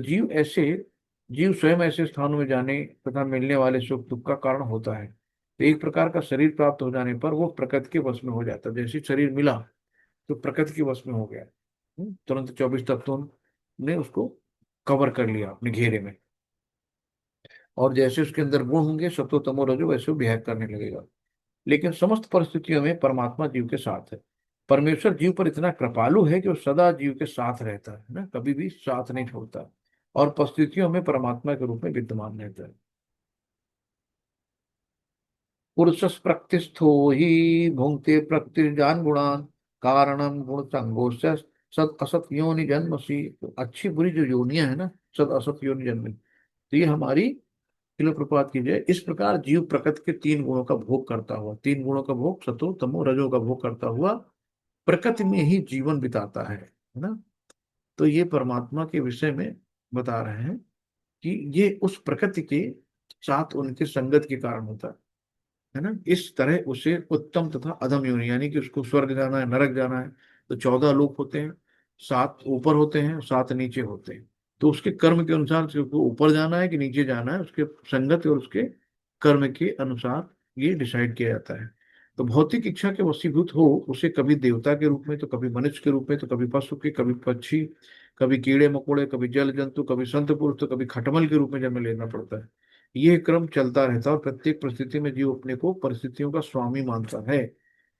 जीव स्वयं ऐसे स्थानों में जाने तथा मिलने वाले सुख दुख का कारण होता है। तो एक प्रकार का शरीर प्राप्त हो जाने पर वो प्रकृति के वश में हो जाता है। जैसे शरीर मिला तो प्रकृति के वश में हो गया। तुरंत 24 तत्वों ने उसको कवर कर लिया अपने घेरे में। और जैसे उसके अंदर गुण होंगे सत्व तमो रजो, वैसे वो बिहेव करने लगेगा। लेकिन समस्त परिस्थितियों में परमात्मा जीव के साथ है। परमेश्वर जीव पर इतना कृपालु है कि वो सदा जीव के साथ रहता है ना, कभी भी साथ नहीं छोड़ता। और परिस्थितियों में परमात्मा के रूप में विद्यमान रहता है। पुरुष प्रकृतिस्थो ही भुंक्ते प्रकृतिजान गुणान कारणम गुण संगोष्ठ सत असत योनि जन्मसी। तो अच्छी बुरी जो योनियां है ना, सत असत योनि जन्म, तो ये हमारी किलो प्रपात की जाए। इस प्रकार जीव प्रकृति के तीन गुणों का भोग करता हुआ, तीन गुणों का भोग सतो तमो रजो का भोग करता हुआ प्रकृति में ही जीवन बिताता है ना। तो ये परमात्मा के विषय में बता रहे हैं कि ये उस प्रकृति के साथ उनके संगत के कारण होता है ना। इस तरह उसे उत्तम तथा अधम योनि, यानी कि उसको स्वर्ग जाना है, नरक जाना है, तो 14 लोक होते हैं। 7 ऊपर होते हैं, 7 नीचे होते हैं। तो उसके कर्म के अनुसार उसको ऊपर जाना है कि नीचे जाना है, उसके संगत और उसके कर्म के अनुसार ये डिसाइड किया जाता है। तो भौतिक इच्छा के वशीभूत हो उसे कभी देवता के रूप में, तो कभी मनुष्य के रूप में, तो कभी पशु के, कभी पक्षी, कभी कीड़े मकोड़े, कभी जल जंतु, कभी संत पुरुष, तो कभी खटमल के रूप में जन्म लेना पड़ता है। ये क्रम चलता रहता है और प्रत्येक परिस्थिति में जीव अपने को परिस्थितियों का स्वामी मानता है,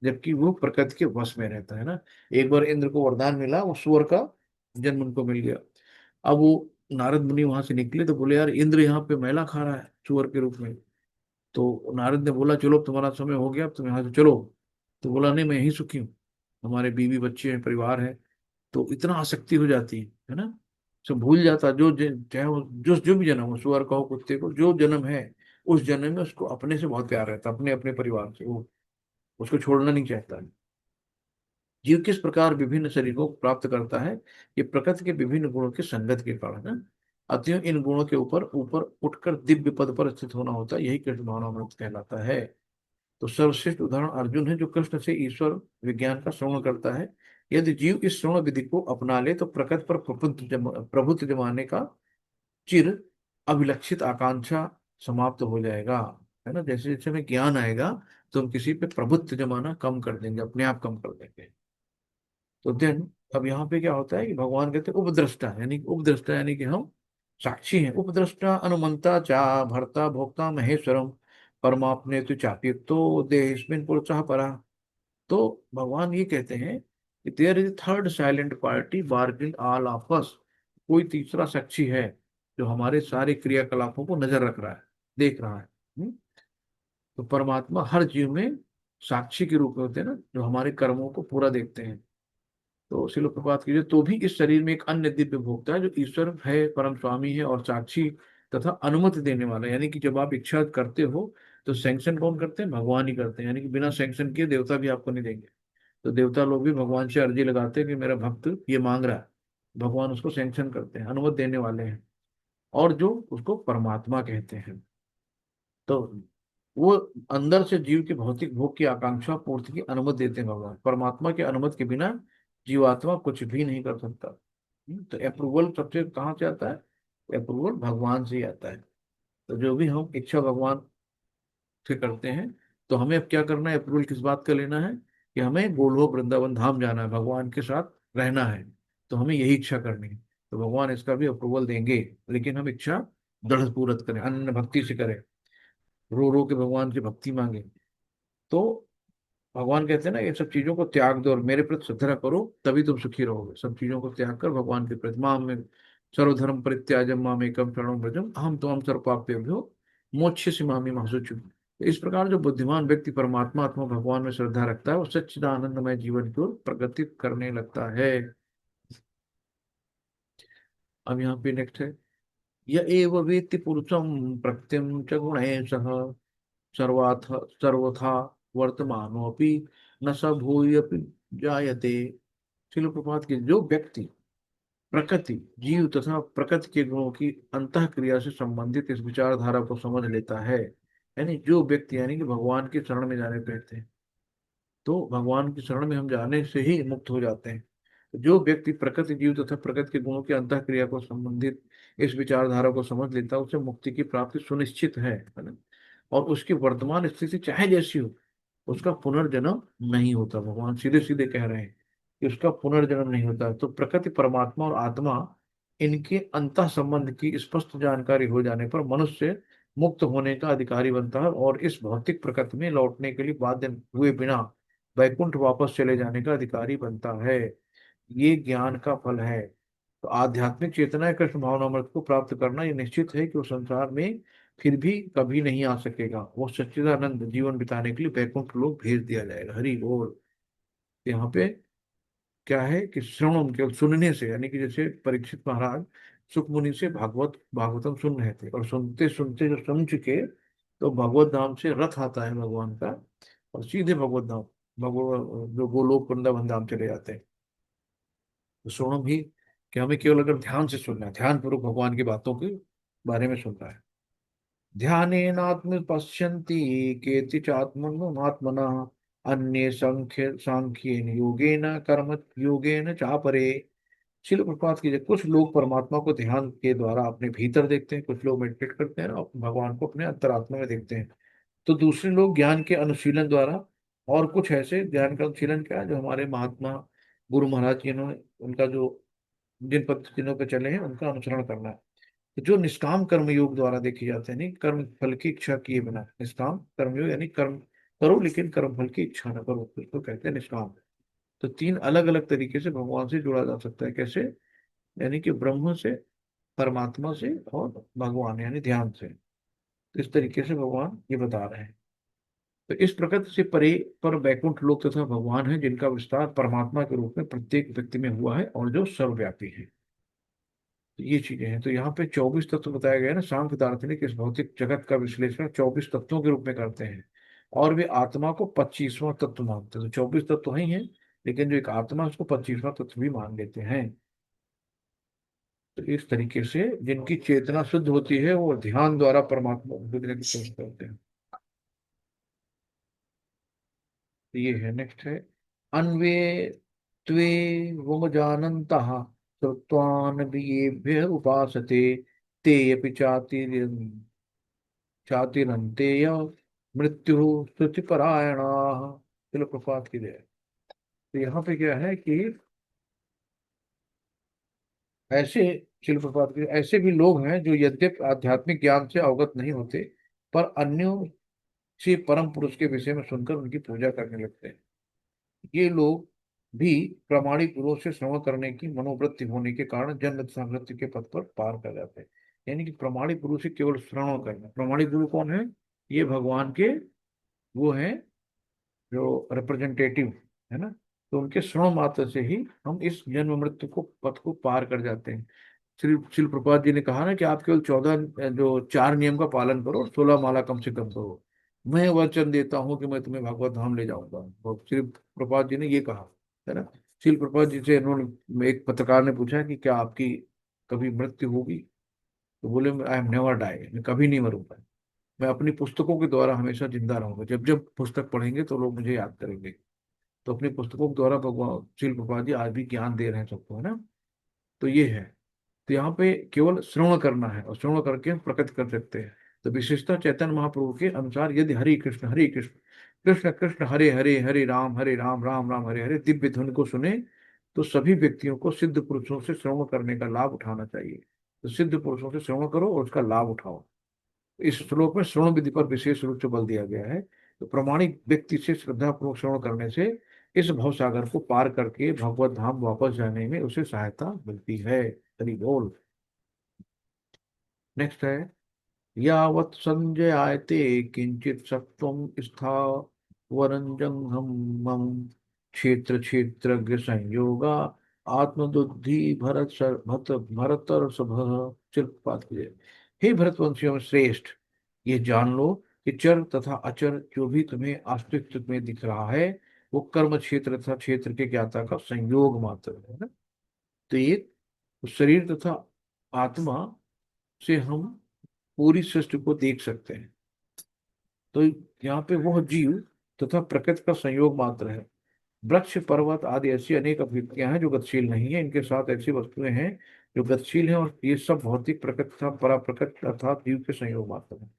जबकि वो प्रकृति के वश में रहता है ना। एक बार इंद्र को वरदान मिला, वो सुअर का जन्म उनको मिल गया। अब वो नारद मुनि वहां से निकले तो बोले यार इंद्र यहाँ पे मैला खा रहा है सुअर के रूप में। तो नारद ने बोला चलो अब तुम्हारा समय हो गया, अब तुम यहाँ से चलो। तो बोला नहीं, मैं यहीं सुखी हूँ, हमारे बीवी बच्चे हैं, परिवार है। तो इतना आसक्ति हो जाती है ना, सब भूल जाता। चाहे वो जो भी जन्म हो, सुअर का हो, कुत्ते को, जो जन्म है, उस जन्म में उसको अपने से बहुत प्यार रहता है, अपने अपने परिवार से वो उसको छोड़ना नहीं चाहता है। जीव किस प्रकार विभिन्न शरीरों को प्राप्त करता है, ये प्रकृति के विभिन्न गुणों के संगत के कारण है। अतः इन गुणों के ऊपर ऊपर उठकर दिव्य पद पर स्थित होना होता है, यही कृष्ण भावनामृत कहलाता है। तो सर्वश्रेष्ठ उदाहरण अर्जुन है, जो कृष्ण से ईश्वर विज्ञान का श्रवण करता है। यदि जीव इस श्रवण विधि को अपना ले तो प्रकृति पर प्रभुत्व जमाने का चिर अभिलक्षित आकांक्षा समाप्त हो जाएगा, है ना। जैसे जैसे हमें ज्ञान आएगा तो हम किसी पे प्रभुत्व जमाना कम कर देंगे, अपने आप कम कर देंगे। तो देन अब यहाँ पे क्या होता है कि भगवान कहते हैं उपद्रष्टा, यानी कि उपद्रष्टा यानी कि हम साक्षी हैं। उपद्रष्टा अनुमंता चा भर्ता भोक्ता महेश्वरम परमाप्ने तो चापी तो देहिस्मिन पुरुषः परा। तो भगवान ये कहते हैं कि there is third silent party bargain all of us, कोई तीसरा साक्षी है जो हमारे सारे क्रियाकलापों को नजर रख रहा है, देख रहा है। तो परमात्मा हर जीव में साक्षी के रूप में होते हैं ना, जो हमारे कर्मों को पूरा देखते हैं। तो शिल प्रपात कीजिए, तो भी इस शरीर में एक अन्य दिव्य भोक्ता है जो ईश्वर है, परम स्वामी है और साक्षी तथा अनुमति देने वाला है। यानी कि जब आप इच्छा करते हो तो सैंक्शन कौन करते हैं? भगवान ही करते हैं। यानी कि बिना सैंक्शन किए देवता भी आपको नहीं देंगे। तो देवता लोग भी भगवान से अर्जी लगाते हैं कि मेरा भक्त ये मांग रहा है, भगवान उसको सैंक्शन करते हैं, अनुमति देने वाले हैं, और जो उसको परमात्मा कहते हैं। तो वो अंदर से जीव के भौतिक भोग की आकांक्षा पूर्ति की अनुमति देते हैं भगवान। परमात्मा की अनुमति के बिना जीवात्मा कुछ भी नहीं कर सकता। तो अप्रूवल सबसे कहाँ से आता है? अप्रूवल भगवान से ही आता है। तो जो भी हम इच्छा भगवान से करते हैं, तो हमें अब क्या करना है? अप्रूवल किस बात का लेना है? कि हमें गोलोक वृंदावन धाम जाना है, भगवान के साथ रहना है। तो हमें यही इच्छा करनी है। तो भगवान इसका भी अप्रूवल देंगे, लेकिन हम इच्छा दृढ़ पूर्वक करें, अनन्य भक्ति से करें, रो रो के भगवान की भक्ति मांगे। तो भगवान कहते हैं ना, ये सब चीजों को त्याग दो और मेरे प्रति श्रद्धा करो, तभी तुम सुखी रहोगे। सब चीजों को त्याग कर भगवान के प्रति, माम में सर्वधर्म परित्याजम माम एकम शरणं व्रजम अहम त्वं सर्वपापेभ्यो मोक्ष्यसिमामि मा शुचि। तो इस प्रकार जो बुद्धिमान व्यक्ति परमात्मा अथवा भगवान में श्रद्धा रखता है, वो सच्चिदानंदमय जीवन की ओर प्रगति करने लगता है। अब यहाँ पे नेक्स्ट है, य एव वेत्ति पुरुषं प्रकृतिं च गुणैः सह सर्वाथ सर्वथा वर्तमानोपि न स भूयपि जायते। शिल प्रपात की, जो व्यक्ति प्रकृति जीव तथा प्रकृति के गुणों की अंतः क्रिया से संबंधित इस विचारधारा को समझ लेता है, यानी जो व्यक्ति, यानी कि भगवान की शरण में जाने पे थे, तो भगवान की शरण में हम जाने से ही मुक्त हो जाते हैं। तो जो व्यक्ति प्रकृति जीव तथा प्रकृति के गुणों की अंतः क्रिया को संबंधित इस विचारधारा को समझ लेता है, उसे मुक्ति की प्राप्ति सुनिश्चित है ना। और उसकी वर्तमान स्थिति चाहे जैसी हो, उसका पुनर्जन्म नहीं होता। भगवान सीधे सीधे कह रहे हैं कि उसका पुनर्जन्म नहीं होता। तो प्रकृति, परमात्मा और आत्मा, इनके अंतः संबंध की स्पष्ट जानकारी हो जाने पर मनुष्य मुक्त होने का अधिकारी बनता है और इस भौतिक प्रकृति में लौटने के लिए बाध्य हुए बिना वैकुंठ वापस चले जाने का अधिकारी बनता है। ये ज्ञान का फल है। तो आध्यात्मिक चेतना या कृष्ण भावनामृत को प्राप्त करना, ये निश्चित है कि वो संसार में फिर भी कभी नहीं आ सकेगा। वो सच्चिदानंद जीवन बिताने के लिए वैकुंठ लोक भेज दिया जाएगा। हरि बोल। यहाँ पे क्या है कि श्रवण, केवल सुनने से, यानी कि जैसे परीक्षित महाराज सुख मुनि से भागवतम सुन रहे थे, और सुनते सुनते जो सुन चुके, तो भगवत धाम से रथ आता है भगवान का, और सीधे भगवत धाम, भगवत जो गोलोक वृंदावन धाम चले जाते हैं। तो सोनम ही कि हमें केवल अगर ध्यान से सुनना है, ध्यान पूर्वक भगवान की बातों के बारे में सुनना है। ध्यानेनात्म पश्यन्ति केचिदात्मनोमात्मना अन्ये सांख्येन योगेन कर्म योगेन चापरे। शिल प्रपात कीजिए, कुछ लोग परमात्मा को ध्यान के द्वारा अपने भीतर देखते हैं, कुछ लोग मेडिटेट करते हैं और भगवान को अपने अंतरात्मा में देखते हैं। तो दूसरे लोग ज्ञान के अनुशीलन द्वारा, और कुछ ऐसे ज्ञान का अनुशीलन क्या है, जो हमारे महात्मा गुरु महाराज जी ने, उनका जो जिन पद्धतियों पे चले हैं उनका अनुसरण करना है। तो जो निष्काम कर्म योग द्वारा देखी जाते हैं, नहीं कर्म फल की इच्छा किए बिना, निष्काम कर्म योग यानी कर्म करो लेकिन कर्म फल की इच्छा न करो, इसको कहते हैं निष्काम। तो तीन अलग अलग तरीके से भगवान से जुड़ा जा सकता है। कैसे? यानी कि ब्रह्म से, परमात्मा से, और भगवान यानी ध्यान से। तो इस तरीके से भगवान ये बता रहे हैं। तो इस प्रकृति से परे पर वैकुंठ लोक तथा भगवान है, जिनका विस्तार परमात्मा के रूप में प्रत्येक व्यक्ति में हुआ है और जो सर्वव्यापी है। तो ये चीजें हैं। तो यहाँ पे 24 तत्व बताया गया है ना। सांख्य दार्शनिक इस भौतिक जगत का विश्लेषण 24 तत्वों के रूप में करते हैं, और वे आत्मा को 25वां तत्व मानते हैं। तो 24 तत्व ही हैं, लेकिन जो एक आत्मा है, उसको 25वां तत्व भी मान लेते हैं। तो इस तरीके से जिनकी चेतना शुद्ध होती है, वो ध्यान द्वारा परमात्मा को देखने की कोशिश करते हैं। तो ये है, नेक्स्ट है, अन्वे त्वे वमजानन्तः श्रुत्वान् उपासते ते अपि चातिरन्तेय मृत्यु स्तुतिपरायणाः। चलो प्रपात की जय। तो यहाँ पे क्या है कि ऐसे शिल प्रपात के ऐसे भी लोग हैं जो यद्यपि आध्यात्मिक ज्ञान से अवगत नहीं होते, पर अन्यों से परम पुरुष के विषय में सुनकर उनकी पूजा करने लगते हैं। ये लोग भी प्रामाणिक गुरुओं से श्रवण करने की मनोवृत्ति होने के कारण जन्म तथा मृत्यु के पथ पर पार कर जाते हैं। यानी कि प्रामाणिक गुरु से केवल श्रवण करना। प्रामाणिक गुरु कौन है? ये भगवान के वो हैं जो रिप्रेजेंटेटिव है ना। तो उनके श्रवण मात्र से ही हम इस जन्म मृत्यु को पथ को पार कर जाते हैं। श्री शिल प्रपात जी ने कहा ना कि आप केवल 14 जो 4 नियम का पालन करो और 16 माला कम से कम करो, मैं वचन देता हूँ कि मैं तुम्हें भगवत धाम ले जाऊंगा। और श्री प्रपात जी ने ये कहा है ना। शिल प्रपात जी से उन्होंने, एक पत्रकार ने पूछा कि क्या आपकी कभी मृत्यु होगी? तो बोले, आई एम नेवर डाई, मैं कभी नहीं मरूंगा। मैं अपनी पुस्तकों के द्वारा हमेशा जिंदा रहूंगा। जब जब पुस्तक पढ़ेंगे तो लोग मुझे याद करेंगे। तो अपनी पुस्तकों के द्वारा भगवान शिल प्रपात जी आज भी ज्ञान दे रहे हैं सबको, है ना। तो ये है। तो यहाँ पे केवल श्रवण करना है और श्रवण करके हम प्रकट कर सकते हैं। तो विशेषता चैतन्य महाप्रभु के अनुसार यदि हरे कृष्ण कृष्ण कृष्ण हरे हरे, हरे राम राम राम हरे हरे दिव्य धुन को सुने, तो सभी व्यक्तियों को सिद्ध पुरुषों से श्रवण करने का लाभ उठाना चाहिए। तो सिद्ध पुरुषों से श्रवण करो और उसका लाभ उठाओ। इस श्लोक में श्रवण विधि पर विशेष रूप से बल दिया गया है। तो प्रमाणिक व्यक्ति से श्रद्धापूर्वक श्रवण करने से इस भवसागर को पार करके भगवत धाम वापस जाने में उसे सहायता मिलती है। हरि बोल। नेक्स्ट है, यावत् संजयायते किंचित सत्वं स्थावरं जंघम मम क्षेत्र क्षेत्रज्ञ संयोगा आत्मदुद्धि भरतर सभ चिरपात। हे भरतवंशियों में श्रेष्ठ, ये जान लो कि चर तथा अचर जो भी तुम्हें अस्तित्व में दिख रहा है, वो कर्म क्षेत्र तथा क्षेत्र के ज्ञाता का संयोग मात्र है ना। तो ये शरीर तथा आत्मा से हम पूरी सृष्टि को देख सकते हैं। तो यहाँ पे वह जीव तथा प्रकृति का संयोग मात्र है। वृक्ष पर्वत आदि ऐसी अनेक अभिव्यक्तियां हैं जो गतिशील नहीं है। इनके साथ ऐसी वस्तुएं हैं जो गतिशील हैं, और ये सब भौतिक प्रकृति तथा परा प्रकृति अर्थात जीव के संयोग मात्र है।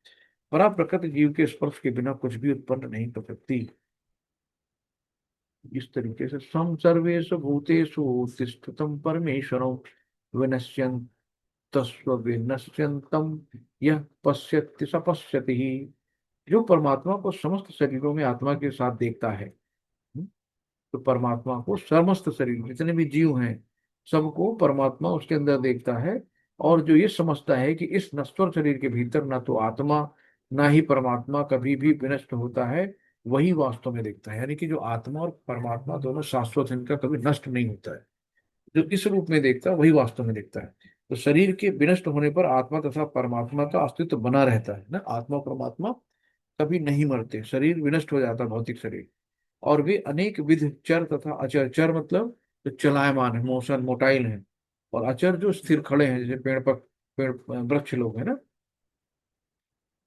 परा प्रकृति जीव के स्पर्श के बिना कुछ भी उत्पन्न नहीं कर सकती। इस तरीके से सम सर्वेषु भूतेषु तिष्ठतं परमेश्वरं विनश्यन् तस्व विनश्यन्तम यह पश्यति स पश्यति ही। जो परमात्मा को समस्त शरीरों में आत्मा के साथ देखता है, तो परमात्मा को समस्त शरीर जितने भी जीव हैं सबको परमात्मा उसके अंदर देखता है। और जो ये समझता है कि इस नश्वर शरीर के भीतर ना तो आत्मा ना ही परमात्मा कभी भी विनष्ट होता है, वही वास्तव में देखता है। यानी कि जो आत्मा और परमात्मा दोनों शाश्वत हैं, इनका कभी नष्ट नहीं होता है। जो इस रूप में देखता है वही वास्तव में देखता है। तो शरीर के विनष्ट होने पर आत्मा तथा परमात्मा का अस्तित्व बना रहता है ना। आत्मा और परमात्मा कभी नहीं मरते। शरीर विनष्ट हो जाता है, भौतिक शरीर। और वे अनेक विध चर तथा अचर, चर मतलब जो चलायमान है, मोशन मोटाइल है। और अचर जो स्थिर खड़े हैं, जैसे पेड़ पर पेड़ वृक्ष लोग है ना,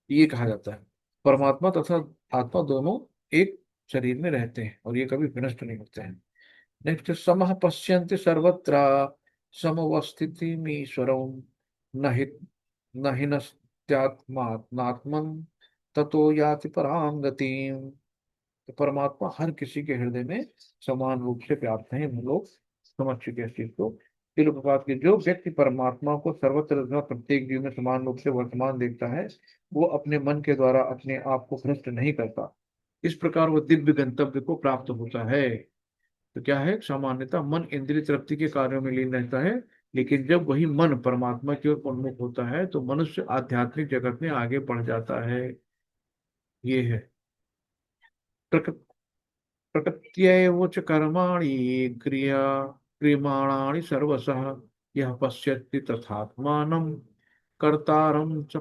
ये कहा जाता है। परमात्मा तथा आत्मा दोनों एक शरीर में रहते हैं और ये कभी विनष्ट नहीं होते हैं। नेक्स्ट, समः पश्यन्ति सर्वत्र समवस्थितिमीश्वरं न हि न हिनस्त्यात्मात्मात्मन् ततो याति परां गतिम्। तो परमात्मा हर किसी के हृदय में समान रूप से व्याप्त है। हम लोग समझ चुके हैं इस चीज को। तिल प्रपात के जो व्यक्ति परमात्मा को सर्वत्र तथा प्रत्येक जीव में समान रूप से वर्तमान देखता है, वो अपने मन के द्वारा अपने आप को भ्रष्ट नहीं करता। इस प्रकार वो दिव्य गंतव्य को प्राप्त होता है। तो क्या है, सामान्यतः मन इंद्रिय तृप्ति के कार्यों में लीन रहता है, लेकिन जब वही मन परमात्मा की ओर उन्मुख होता है तो मनुष्य आध्यात्मिक जगत में आगे बढ़ जाता है। ये है प्रकृत्यैव च कर्माणि क्रिया क्रियमाणानि सर्वशः यः पश्यति तथात्मानं कर्तारं च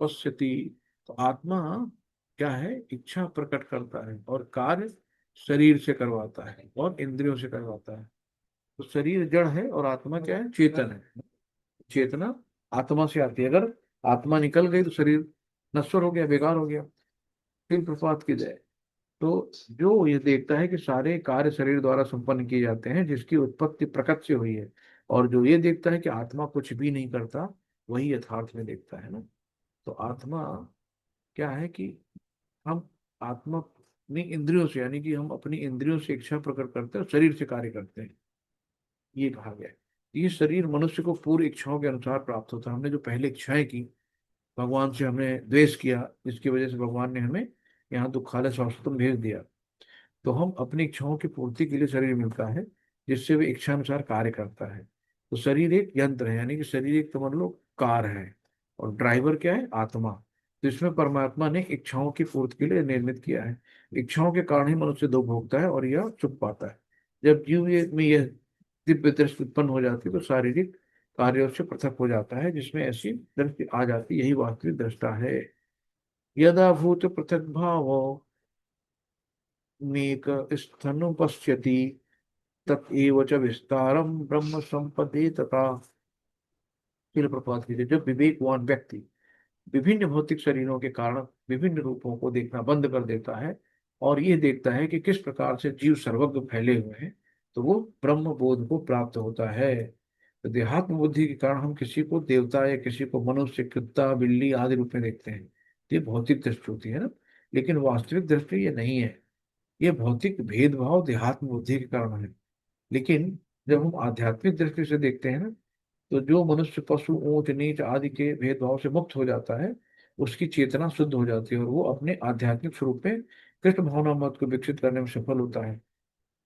पश्यति। तो आत्मा क्या है, इच्छा प्रकट करता है और कार्य शरीर से करवाता है और इंद्रियों से करवाता है। तो शरीर जड़ है और आत्मा क्या है, चेतन है। चेतना आत्मा से आती है। अगर आत्मा निकल गई तो शरीर नश्वर हो गया, बेकार हो गया। फिर प्रपात की जय। तो जो ये देखता है कि सारे कार्य शरीर द्वारा संपन्न किए जाते हैं, जिसकी उत्पत्ति प्रकृति से हुई है, और जो ये देखता है कि आत्मा कुछ भी नहीं करता, वही यथार्थ में देखता है ना। तो आत्मा क्या है कि हम आत्मा अपनी इंद्रियों से, यानी कि हम अपनी इंद्रियों से इच्छा प्रकट करते हैं और शरीर से कार्य करते हैं, ये कहा गया है। ये शरीर मनुष्य को पूरी इच्छाओं के अनुसार प्राप्त होता है। हमने जो पहले इच्छाएं की, भगवान से हमने द्वेष किया, जिसकी वजह से भगवान ने हमें यहाँ दुखालय शाश्वतम भेज दिया। तो हम अपनी इच्छाओं की पूर्ति के लिए शरीर मिलता है, जिससे वे इच्छानुसार कार्य करता है। तो शरीर एक यंत्र है, यानी कि शरीर एक, समझ लो, कार है, और ड्राइवर क्या है? आत्मा। तो इसमें परमात्मा ने इच्छाओं की पूर्ति के लिए निर्मित किया है। इच्छाओं के कारण ही मनुष्य दुख भोगता है और यह चुप पाता है। जब जीव में यह दिव्य दृष्टि उत्पन्न हो जाती है तो शारीरिक कार्यों से पृथक हो जाता है, जिसमें ऐसी दृष्टि आ जाती, यही वास्तविक दृष्टा है। यदा भूत पृथक भाव मेक स्थनु पश्यति, तत्व च विस्तारम ब्रह्म संपदे तथा। शिल प्रपात कीजिए। जब विवेकवान व्यक्ति विभिन्न भौतिक शरीरों के कारण विभिन्न रूपों को देखना बंद कर देता है और ये देखता है कि किस प्रकार से जीव सर्वज्ञ फैले हुए हैं, तो वो ब्रह्म बोध को प्राप्त होता है। तो देहात्म बुद्धि के कारण हम किसी को देवता या किसी को मनुष्य, कुत्ता, बिल्ली आदि रूप में देखते हैं। ये भौतिक दृष्टि होती है ना, लेकिन वास्तविक दृष्टि ये नहीं है। ये भौतिक भेदभाव देहात्म बुद्धि के कारण है। लेकिन जब हम आध्यात्मिक दृष्टि से देखते हैं ना, तो जो मनुष्य पशु, ऊंच नीच आदि के भेदभाव से मुक्त हो जाता है, उसकी चेतना शुद्ध हो जाती है और वो अपने आध्यात्मिक स्वरूप में कृष्ण भावना मत को विकसित करने में सफल होता है।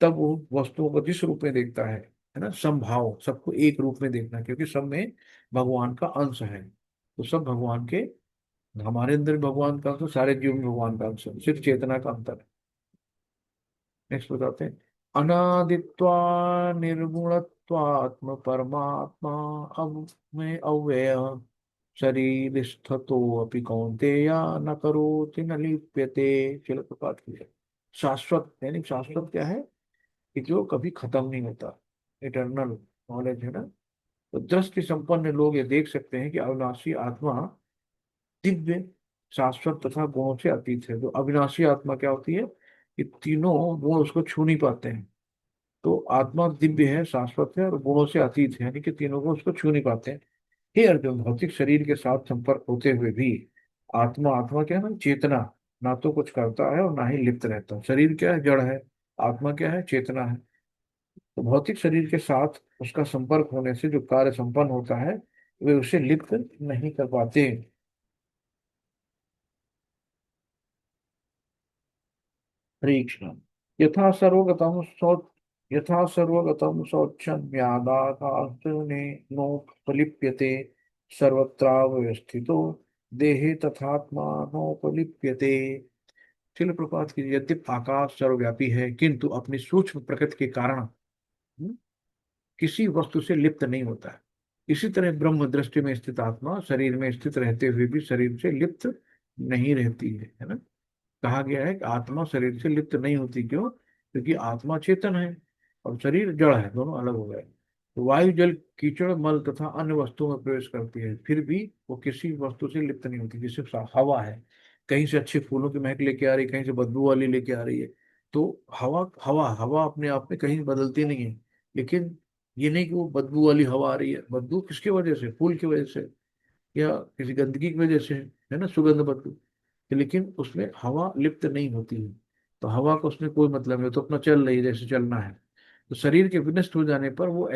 तब वो वस्तुओं को जिस रूप में देखता है ना, समभाव, सबको एक रूप में देखना, क्योंकि सब में भगवान का अंश है। तो सब भगवान के, हमारे अंदर भी भगवान का अंश है, सारे जीव में भगवान का अंश है, सिर्फ चेतना का अंतर है। नेक्स्ट बताते हैं। अनादित्वा निर्गुणत्वात्म परमात्मा अब में अव्यय शरीर स्थितो अपि कौन्तेय न करोति न लिप्यते। चलो प्रपात की है। शाश्वत, यानी शाश्वत क्या है? कि जो कभी खत्म नहीं होता, इटर्नल नॉलेज है ना। तो दृष्टि संपन्न लोग ये देख सकते हैं कि अविनाशी आत्मा दिव्य, शाश्वत तथा गुणों से अतीत है। तो अविनाशी आत्मा क्या होती है? कि तीनों गुण उसको छू नहीं पाते हैं। तो आत्मा दिव्य है, शाश्वत है और गुणों से अतीत है, यानी कि तीनों गुण उसको छू नहीं पाते हैं। हे अर्जुन, भौतिक शरीर के साथ संपर्क होते हुए भी आत्मा, आत्मा क्या है ना? चेतना, ना तो कुछ करता है और ना ही लिप्त रहता है। शरीर क्या है? जड़ है। आत्मा क्या है? चेतना है। तो भौतिक शरीर के साथ उसका संपर्क होने से जो कार्य संपन्न होता है, वे उसे लिप्त नहीं कर पाते। हरे कृष्ण। यथा सर्वगतम शौच यथा सर्वगतम शौचम यादाकाशने नोपलिप्यते सर्वत्रावस्थितो देहे तथात्मानोपलिप्यते। चिल प्रपात की। यद्यप आकाश सर्वव्यापी है, किंतु अपनी सूक्ष्म प्रकृति के कारण किसी वस्तु से लिप्त नहीं होता है। इसी तरह ब्रह्म दृष्टि में स्थित आत्मा शरीर में स्थित रहते हुए भी शरीर से लिप्त नहीं रहती है ना। कहा गया है कि आत्मा शरीर से लिप्त नहीं होती। क्यों? क्योंकि आत्मा चेतन है और शरीर जड़ है, दोनों अलग हो गए। तो वायु, जल, कीचड़, मल तथा अन्य वस्तुओं में प्रवेश करती है, फिर भी वो किसी वस्तु से लिप्त नहीं होती। जैसे हवा है, कहीं से अच्छे फूलों की महक लेके आ रही है, कहीं से बदबू वाली लेके आ रही है। तो हवा हवा हवा अपने आप में कहीं बदलती नहीं है। लेकिन ये नहीं कि वो बदबू वाली हवा आ रही है। बदबू किसकी वजह से? फूल की वजह से या किसी गंदगी की वजह से, है ना, सुगंध बदबू। लेकिन उसमें हवा लिप्त नहीं होती है। तो हवा का उसमें कोई मतलब नहीं, तो अपना चल रही है जैसे चलना है। तो शरीर के विनष्ट हो जाने पर वो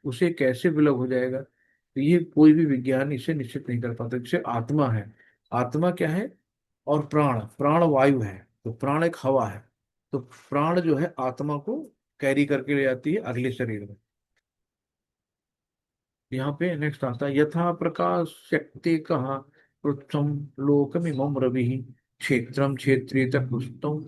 उसे कैसे विलग हो जाएगा, तो ये कोई भी विज्ञान इसे निश्चित नहीं कर पाता। जैसे आत्मा है, आत्मा क्या है? और प्राण, प्राण वायु है, तो प्राण एक हवा है। तो प्राण जो है आत्मा को कैरी करके ले जाती है अगले शरीर में। यहाँ पे नेक्स्ट आता है। यथा प्रकाश शक्ति कहा पृथ्वम लोकमिमं रवि क्षेत्रम क्षेत्री तपुष्टम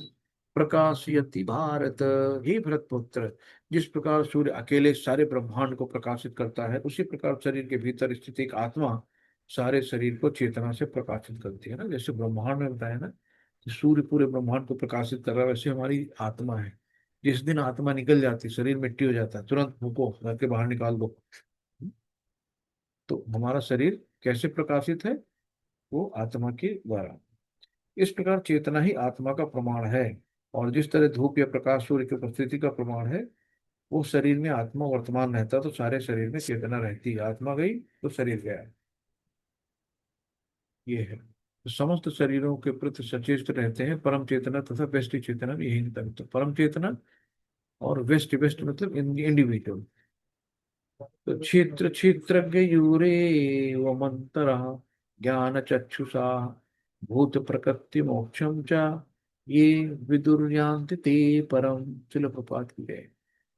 प्रकाशयति भारत। हे भरतपुत्र, जिस प्रकार सूर्य अकेले सारे ब्रह्मांड को प्रकाशित करता है, उसी प्रकार शरीर के भीतर स्थित एक आत्मा सारे शरीर को चेतना से प्रकाशित करती है ना। जैसे ब्रह्मांड में बताया ना कि सूर्य पूरे ब्रह्मांड को प्रकाशित कर रहा है, वैसे हमारी आत्मा है। जिस दिन आत्मा निकल जाती है, शरीर मिट्टी हो जाता है, तुरंत फूको, घर के बाहर निकाल दो। तो हमारा शरीर कैसे प्रकाशित है? वो आत्मा के द्वारा। इस प्रकार चेतना ही आत्मा का प्रमाण है। और जिस तरह धूप या प्रकाश सूर्य की उपस्थिति का प्रमाण है, वो शरीर में आत्मा वर्तमान रहता तो सारे शरीर में चेतना रहती है। आत्मा गई तो शरीर गया। ये है। तो समस्त शरीरों के प्रति सचेत रहते हैं परम चेतना तथा व्यष्टि चेतना भी यही अंतर। तो परम चेतना और व्यष्टि, व्यष्टि मतलब इंडिविजुअल। तो क्षेत्र क्षेत्रज्ञ यूरे वमंतरा ज्ञान चक्षुषा भूत प्रकृति मोक्षम च ये विदुर्यांति ते परम। चिल प्रपात की गए।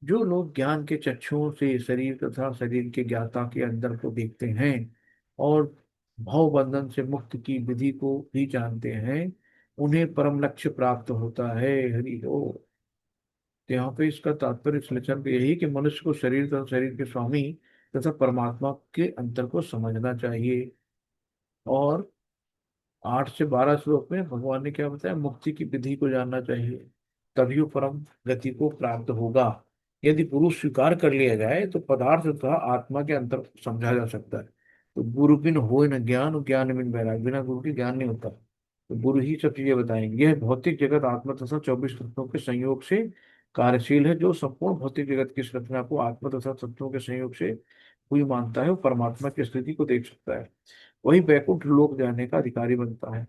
जो लोग ज्ञान के चक्षुओं से शरीर तथा शरीर के ज्ञाता के अंदर को देखते हैं और भव बंधन से मुक्त की विधि को भी जानते हैं, उन्हें परम लक्ष्य प्राप्त होता है। हरि बोल। तो यहाँ पे इसका तात्पर्य इस लेक्चर पे यही कि मनुष्य को शरीर तथा शरीर के स्वामी तथा परमात्मा के अंतर को समझना चाहिए। और 8 से 12 श्लोक में भगवान ने क्या बताया, मुक्ति की विधि को जानना चाहिए, तभी वो परम गति को प्राप्त होगा। यदि पुरुष स्वीकार कर लिया जाए तो पदार्थ तथा आत्मा के अंतर को समझा जा सकता है। तो गुरु बिन होय न ज्ञान, ज्ञान बिन वैराग्य, बिना गुरु के ज्ञान नहीं होता। तो गुरु ही सब चीजें बताएंगे। यह भौतिक जगत आत्मा तथा 24 तत्वों के संयोग से कार्यशील है। जो संपूर्ण भौतिक जगत की संरचना को आत्मा तथा तत्वों के संयोग से हुई मानता है, वो परमात्मा की स्थिति को देख सकता है, वही बैकुंठ लोक जाने का अधिकारी बनता है।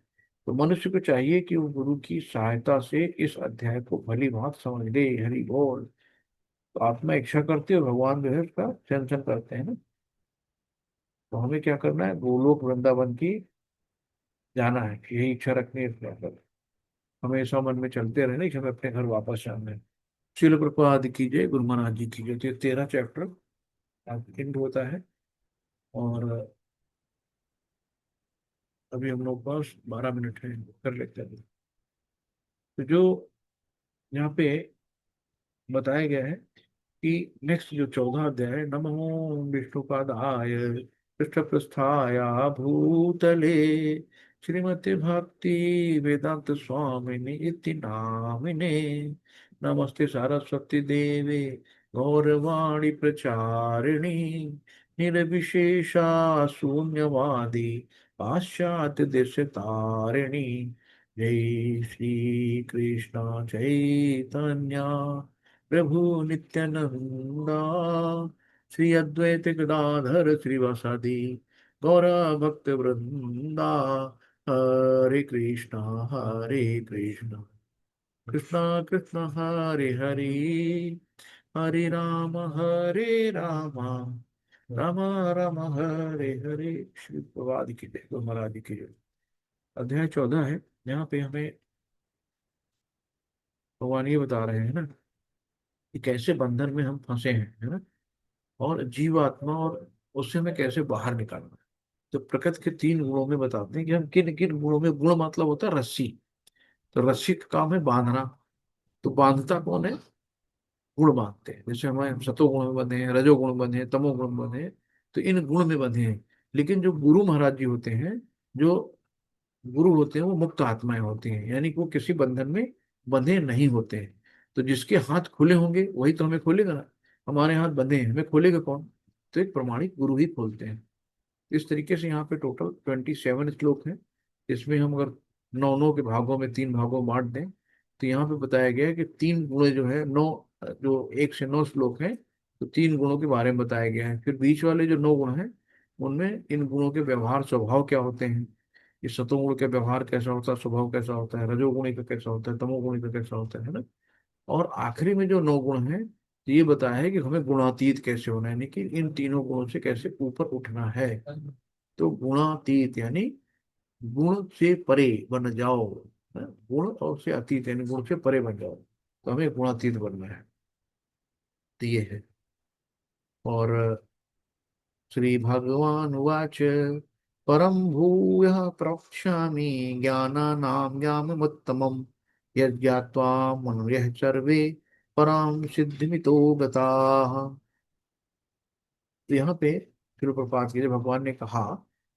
तो मनुष्य को चाहिए कि वो गुरु की सहायता से इस अध्याय को भली भांत समझ ले। हरि बोल। तो आत्मा इच्छा करती है, भगवान जो है उसका चिंतन करते हैं ना। तो हमें क्या करना है, गोलोक वृंदावन की जाना है, यही इच्छा रखनी है। इसमें पर हमेशा मन में चलते रहना कि हमें अपने घर वापस जाना है। शिल प्रपाद की जय, गुरु महाराज जी की जय। तो ये 13 चैप्टर एंड होता है। और अभी हम लोग पास 12 मिनट है, कर लेते हैं। तो जो यहाँ पे बताया गया है कि नेक्स्ट जो 14 अध्याय है, नमो विष्णुपादाय पृष्ठप्रस्थाय भूतले श्रीमते भक्ति वेदांत स्वामिनि इति नामिने नमस्ते सारस्वती देवे गौरवाणी प्रचारिणी निर्विशेषा शून्यवादी पाश्चात्य देश तारिणी। जय श्री कृष्ण चैतन्य प्रभु नित्यानंदा श्री अद्वैत गदाधर श्रीवासादि गौरा भक्त वृंदा। हरे कृष्णा हरे कृष्णा कृष्णा कृष्णा हरे हरे, हरे राम राम राम हरे हरे। श्री प्रभात की जय, गुरु महाराज की जय। अध्याय 14 है। यहाँ पे हमें भगवान ये बता रहे हैं ना कि कैसे बंधन में हम फंसे हैं, है ना, और जीवात्मा और उससे हमें कैसे बाहर निकालना है। तो प्रकृति के 3 गुणों में बताते हैं कि हम किन किन गुणों में, गुण मतलब होता है रस्सी। तो रस्सी का काम है बांधना। तो बांधता कौन है, गुण बांधते हैं। जैसे हमारे सतोगुण में बंधे हैं, रजोगुण में बंधे हैं, तमोगुण में बंधे हैं। तो इन गुण में बंधे हैं। लेकिन जो गुरु महाराज जी होते हैं, जो गुरु होते हैं, वो मुक्त आत्माएं होती हैं, यानी कि वो किसी बंधन में बंधे नहीं होते हैं। तो जिसके हाथ खुले होंगे वही तो हमें खोलेगा ना। हमारे हाथ बंधे हैं, हमें खोलेगा कौन? तो एक प्रमाणिक गुरु ही खोलते हैं। इस तरीके से यहाँ पे टोटल 27 श्लोक हैं। इसमें हम अगर 9 9 के भागों में 3 भागों में बांट दें, तो यहाँ पे बताया गया है कि 3 गुण जो है, नौ, जो 1 से 9 श्लोक हैं, तो 3 गुणों के बारे में बताया गया है। फिर बीच वाले जो 9 गुण हैं, उनमें इन गुणों के व्यवहार स्वभाव क्या होते हैं, ये सतोगुण का व्यवहार कैसा होता है, स्वभाव कैसा होता है, रजोगुणी का कैसा होता है, तमोगुणी का कैसा होता है ना। और आखिरी में जो 9 गुण हैं, तो ये बताया है कि हमें गुणातीत कैसे होना है, यानी कि इन 3 गुणों से कैसे ऊपर उठना है। तो गुणातीत यानी गुण से परे बन जाओ। गुण और से अतीत यानी गुण से परे बन जाओ। तो हमें गुणातीत बनना है। तो ये है। और श्री भगवान उवाच परम भूय प्रवक्ष्यामि ज्ञानानां ज्ञानमुत्तमम् यज्ञात्वा मनुर्यः सर्वे परां सिद्धिमितो गताः। तो यहाँ पे फिर प्रपात के लिए भगवान ने कहा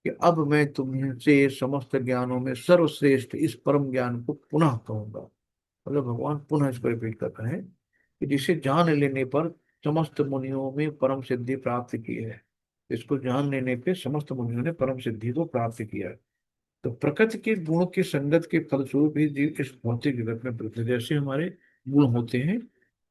कि अब मैं तुमसे समस्त ज्ञानों में सर्वश्रेष्ठ इस परम ज्ञान को पुनः कहूंगा। मतलब भगवान पुनः इसको रिपीट कर रहे हैं कि जिसे जान लेने पर समस्त मुनियों में परम सिद्धि प्राप्त की है। इसको जान लेने पे समस्त मुनियों ने परम सिद्धि को प्राप्त किया है। तो प्रकृति के गुणों की संगत के फलस्वरूप ही जीव इस भौतिक जगत में प्रकृति जैसे हमारे गुण होते हैं,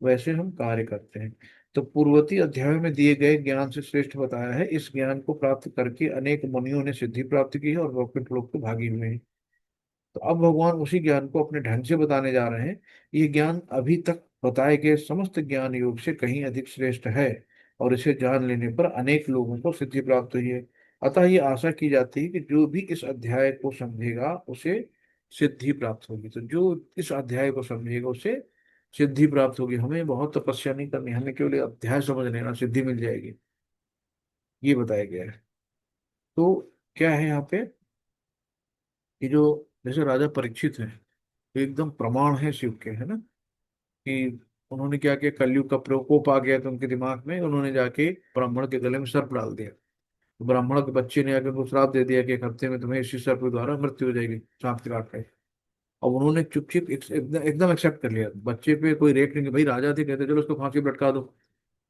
वैसे हम कार्य करते हैं। तो पूर्ववर्ती अध्याय में दिए गए ज्ञान से श्रेष्ठ बताया है। इस ज्ञान को प्राप्त करके अनेक मुनियों ने सिद्धि प्राप्त की है और वैकुंठ लोक को भागी हुए हैं। तो अब भगवान उसी ज्ञान को अपने ढंग से बताने जा रहे हैं। ये ज्ञान अभी तक बताए गए समस्त ज्ञान योग से कहीं अधिक श्रेष्ठ है और इसे जान लेने पर अनेक लोगों को सिद्धि प्राप्त हुई है। अतः ये आशा की जाती है कि जो भी इस अध्याय को समझेगा उसे सिद्धि प्राप्त होगी। तो जो इस अध्याय को समझेगा उसे सिद्धि प्राप्त होगी। हमें बहुत तपस्या नहीं करनी, हमें केवल ये अध्याय समझ लेना, सिद्धि मिल जाएगी, ये बताया गया है। तो क्या है यहाँ पे कि जो जैसे राजा परीक्षित है, तो एकदम प्रमाण है शिव के, है ना, कि उन्होंने क्या किया, कलयुग का प्रकोप आ गया तो उनके दिमाग में, उन्होंने जाके ब्राह्मण के गले में सर्प डाल दिया। तो ब्राह्मण के बच्चे ने आके उनको श्राप दे दिया कि एक हफ्ते में तुम्हें इसी सर्प के द्वारा मृत्यु हो जाएगी, सांप के काट के। अब उन्होंने चुपचाप एकदम एक्सेप्ट कर लिया, बच्चे पे कोई रेट नहीं कि भाई राजा थे, कहते चलो उसको फांसी पे लटका दो।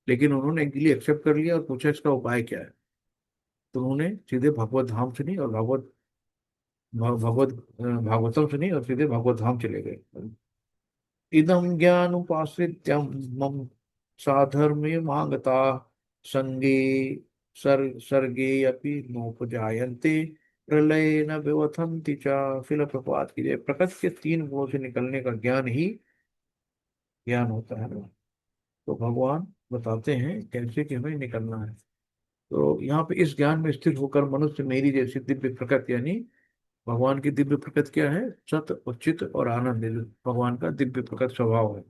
लेकिन उन्होंने एक्चुअली एक्सेप्ट कर लिया और पूछा इसका उपाय क्या है। तो उन्होंने सीधे भगवत धाम सुनी और भागवतम सुनी और सीधे भगवत धाम चले गए। इदम ज्ञान उपाश्रित्यम मम साधर्म्य मांगता संगे सर्गे अपि नोपजायन्ते प्रलय न विवथन्ति च। शिल प्रपात की जय। प्रकृति के तीन गुणों से निकलने का ज्ञान ही ज्ञान होता है ना। तो भगवान बताते हैं कैसे कि हमें निकलना है। तो यहाँ पे इस ज्ञान में स्थित होकर मनुष्य मेरी जैसी दिव्य प्रकृति, यानी भगवान की दिव्य प्रकृति क्या है, सत उचित और आनंद है, जो भगवान का दिव्य प्रकट स्वभाव है,